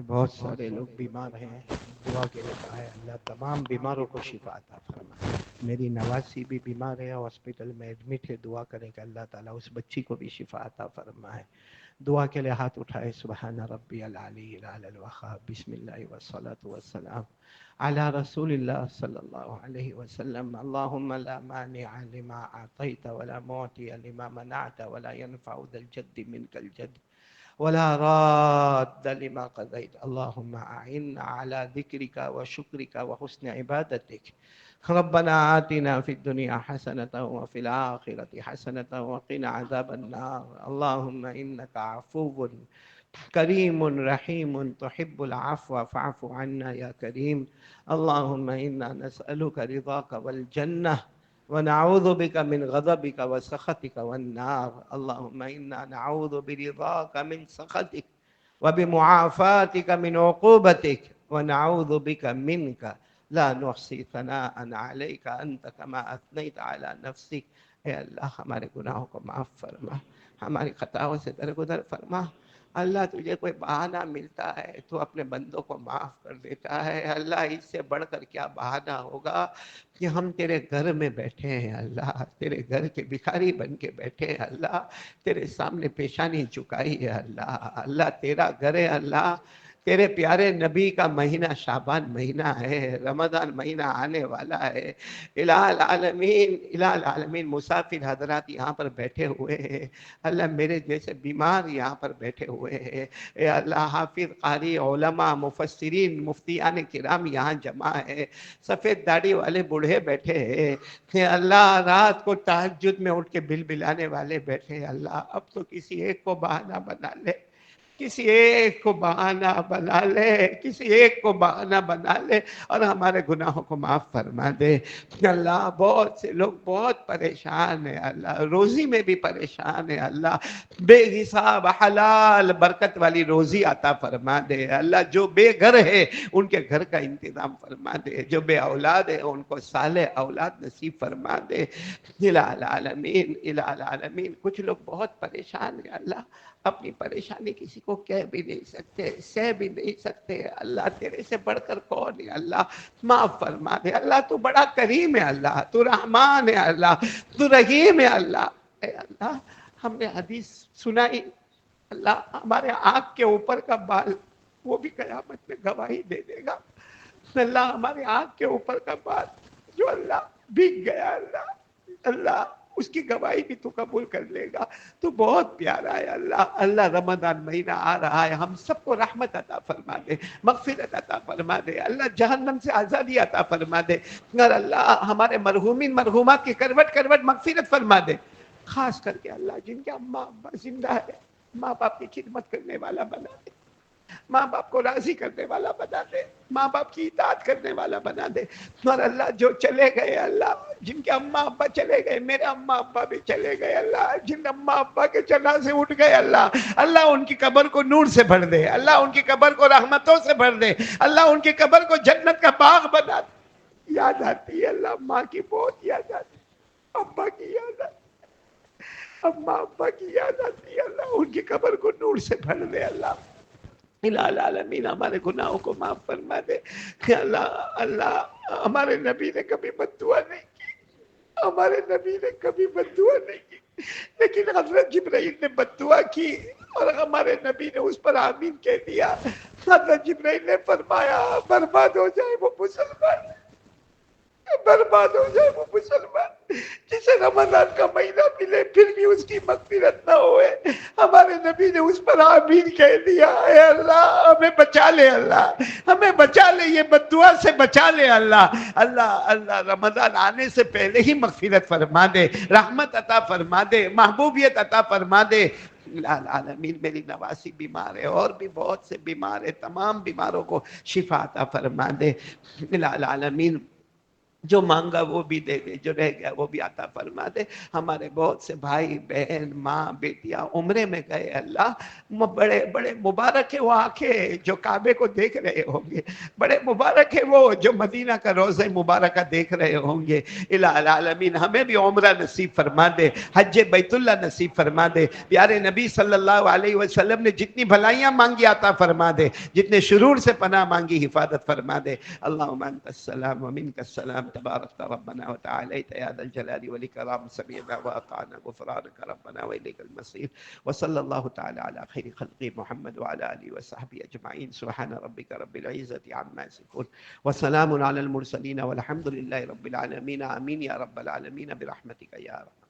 بہت سارے لوگ بیمار ہیں، دعا کے لیے کہا ہے اللہ تمام بیماروں کو شفا عطا فرمائے۔ میری نواسی بھی بیمار ہے، ہاسپٹل میں ایڈمٹ ہے، دعا کریں کہ اللہ تعالیٰ اس بچی کو بھی شفا عطا فرمائے۔ دعا کے لیے ہاتھ اٹھائے، سبحان ربی العلی الاعلی الوہاب، بسم اللہ والصلاة والسلام علی رسول اللہ صلی اللہ علیہ وسلم۔ اللہم لا مانع لما اعطیت ولا معطی لما منعت ولا ينفع ذا الجد منک الجد ولا راد لما قضيت اللهم أعنا على ذكرك وشكرك وحسن عبادتك ربنا آتنا في الدنيا حسنة وفي الآخرة حسنة وقنا عذاب النار اللهم إنك عفو كريم رحيم تحب العفو فاعف عنا يا كريم اللهم إنا نسألك رضاك والجنة ونعوذ بك من غضبك وسخطك والنار اللهم إنا نعوذ برضاك من سخطك وبمعافاتك من عقوبتك ونعوذ بك منك لا نحصي ثناء عليك أنت كما أثنيت على نفسك۔ اے اللہ ہمارے گناہوں کو معاف فرما، ہماری خطاؤں سے درگزر فرما۔ اللہ تجھے کوئی بہانہ ملتا ہے تو اپنے بندوں کو معاف کر دیتا ہے۔ اللہ اس سے بڑھ کر کیا بہانہ ہوگا کہ ہم تیرے گھر میں بیٹھے ہیں اللہ، تیرے گھر کے بھکاری بن کے بیٹھے ہیں اللہ، تیرے سامنے پیشانی چکائی ہے اللہ۔ اللہ تیرا گھر ہے اللہ، تیرے پیارے نبی کا مہینہ شعبان مہینہ ہے، رمضان مہینہ آنے والا ہے۔ الہ العالمین مسافر حضرات یہاں پر بیٹھے ہوئے ہیں اللہ، میرے جیسے بیمار یہاں پر بیٹھے ہوئے ہیں۔ اے اللہ حافظ قاری علماء مفسرین مفتیان کرام یہاں جمع ہے، سفید داڑھی والے بوڑھے بیٹھے ہیں۔ اے اللہ رات کو تہجد میں اٹھ کے بل بلانے والے بیٹھے ہیں اللہ، اب تو کسی ایک کو بہانہ بنا لے، کسی ایک کو بہانہ بنا لے، کسی ایک کو بہانہ بنا لے اور ہمارے گناہوں کو معاف فرما دے۔ اللہ بہت سے لوگ بہت پریشان ہیں اللہ، روزی میں بھی پریشان ہیں اللہ، بے حساب حلال برکت والی روزی عطا فرما دے اللہ۔ جو بے گھر ہے ان کے گھر کا انتظام فرما دے، جو بے اولاد ہے ان کو صالح اولاد نصیب فرما دے۔ الہ العالمین کچھ لوگ بہت پریشان ہیں اللہ، اپنی پریشانی کسی کو کہہ بھی نہیں سکتے، سہ بھی نہیں سکتے اللہ، تیرے سے بڑھ کر کون ہے اللہ، معاف فرما دے اللہ۔ تو بڑا کریم ہے اللہ، تو رحمان ہے اللہ، تو رحیم ہے اللہ۔ اے اللہ ہم نے حدیث سنائی اللہ، ہمارے آنکھ کے اوپر کا بال وہ بھی قیامت میں گواہی دے دے گا اللہ، ہمارے آنکھ کے اوپر کا بال جو اللہ بھیگ گیا اللہ، اللہ اس کی گواہی بھی تو قبول کر لے گا۔ تو بہت پیارا ہے اللہ۔ اللہ رمضان مہینہ آ رہا ہے، ہم سب کو رحمت عطا فرما دے، مغفرت عطا فرما دے اللہ، جہنم سے آزادی عطا فرما دے اور اللہ ہمارے مرحومین مرحومات کی کروٹ کروٹ مغفرت فرما دے، خاص کر کے اللہ جن کے اماں ابا زندہ ہے، ماں باپ کی خدمت کرنے والا بنا دے، ماں باپ کو راضی کرنے والا بنا دے، ماں باپ کی اطاعت کرنے والا بنا دے اور اللہ جو چلے گئے اللہ، جن کے اماں ابا چلے گئے، میرے اماں ابا بھی چلے گئے اللہ، جن اماں ابا کے جنازے اٹھ گئے اللہ، اللہ ان کی قبر کو نور سے بھر دے اللہ، ان کی قبر کو رحمتوں سے بھر دے اللہ، ان کی قبر کو جنت کا باغ بنا دے۔ یاد آتی ہے اللہ، ماں کی بہت یاد آتی، ابا کی یاد آتی، اماں ابا کی یاد آتی ہے اللہ، ان کی قبر کو نور سے بھر دے اللہ۔ الہ العالمین ہمارے گناہوں کو معاف فرما دے اللہ۔ اللہ ہمارے نبی نے کبھی بد دعا نہیں کی، ہمارے نبی نے کبھی بد دعا نہیں کی، لیکن حضرت جبرائیل نے بد دعا کی اور ہمارے نبی نے اس پر آمین کہہ دیا۔ حضرت جبرائیل نے فرمایا برباد ہو جائے وہ مسلمان، برباد ہو جائے وہ مسلمان جسے رمضان کا مہینہ ملے پھر بھی اس کی مغفرت نہ ہوئے۔ ہمارے نبی نے اس پر آمین کہہ دیا۔ اے اللہ ہمیں بچا لے اللہ، ہمیں بچا لے، یہ بد دعا سے بچا لے اللہ۔ اللہ اللہ رمضان آنے سے پہلے ہی مغفرت فرما دے، رحمت عطا فرما دے، محبوبیت عطا فرما دے۔ العالمین میری نواسی بیمار ہے اور بھی بہت سے بیمار ہے، تمام بیماروں کو شفا عطا فرما دے۔ العالمین جو مانگا وہ بھی دے دے، جو رہ گیا وہ بھی عطا فرما دے۔ ہمارے بہت سے بھائی بہن ماں بیٹیاں عمرے میں گئے، اللہ بڑے بڑے مبارک ہے وہ آنکھیں جو کعبے کو دیکھ رہے ہوں گے، بڑے مبارک ہے وہ جو مدینہ کا روضہ مبارکہ دیکھ رہے ہوں گے۔ الہ العالمین ہمیں بھی عمرہ نصیب فرما دے، حج بیت اللہ نصیب فرما دے۔ پیارے نبی صلی اللہ علیہ وسلم نے جتنی بھلائیاں مانگی عطا فرما دے، جتنے شرور سے پناہ مانگی حفاظت فرما دے۔ اللہم انت السلام ومنک السلام تبارک ربنا وتعالیت یا ذا الجلال والاکرام، سمعنا واطعنا غفرانک ربنا والیک المصیر، وصلی اللہ تعالی علی خیر خلق محمد وعلی آلہ وصحبہ اجمعین، سبحان ربک رب العزۃ عما یصفون وسلام علی المرسلین والحمد للہ رب العالمین، آمین یا رب العالمین برحمتک یا رب۔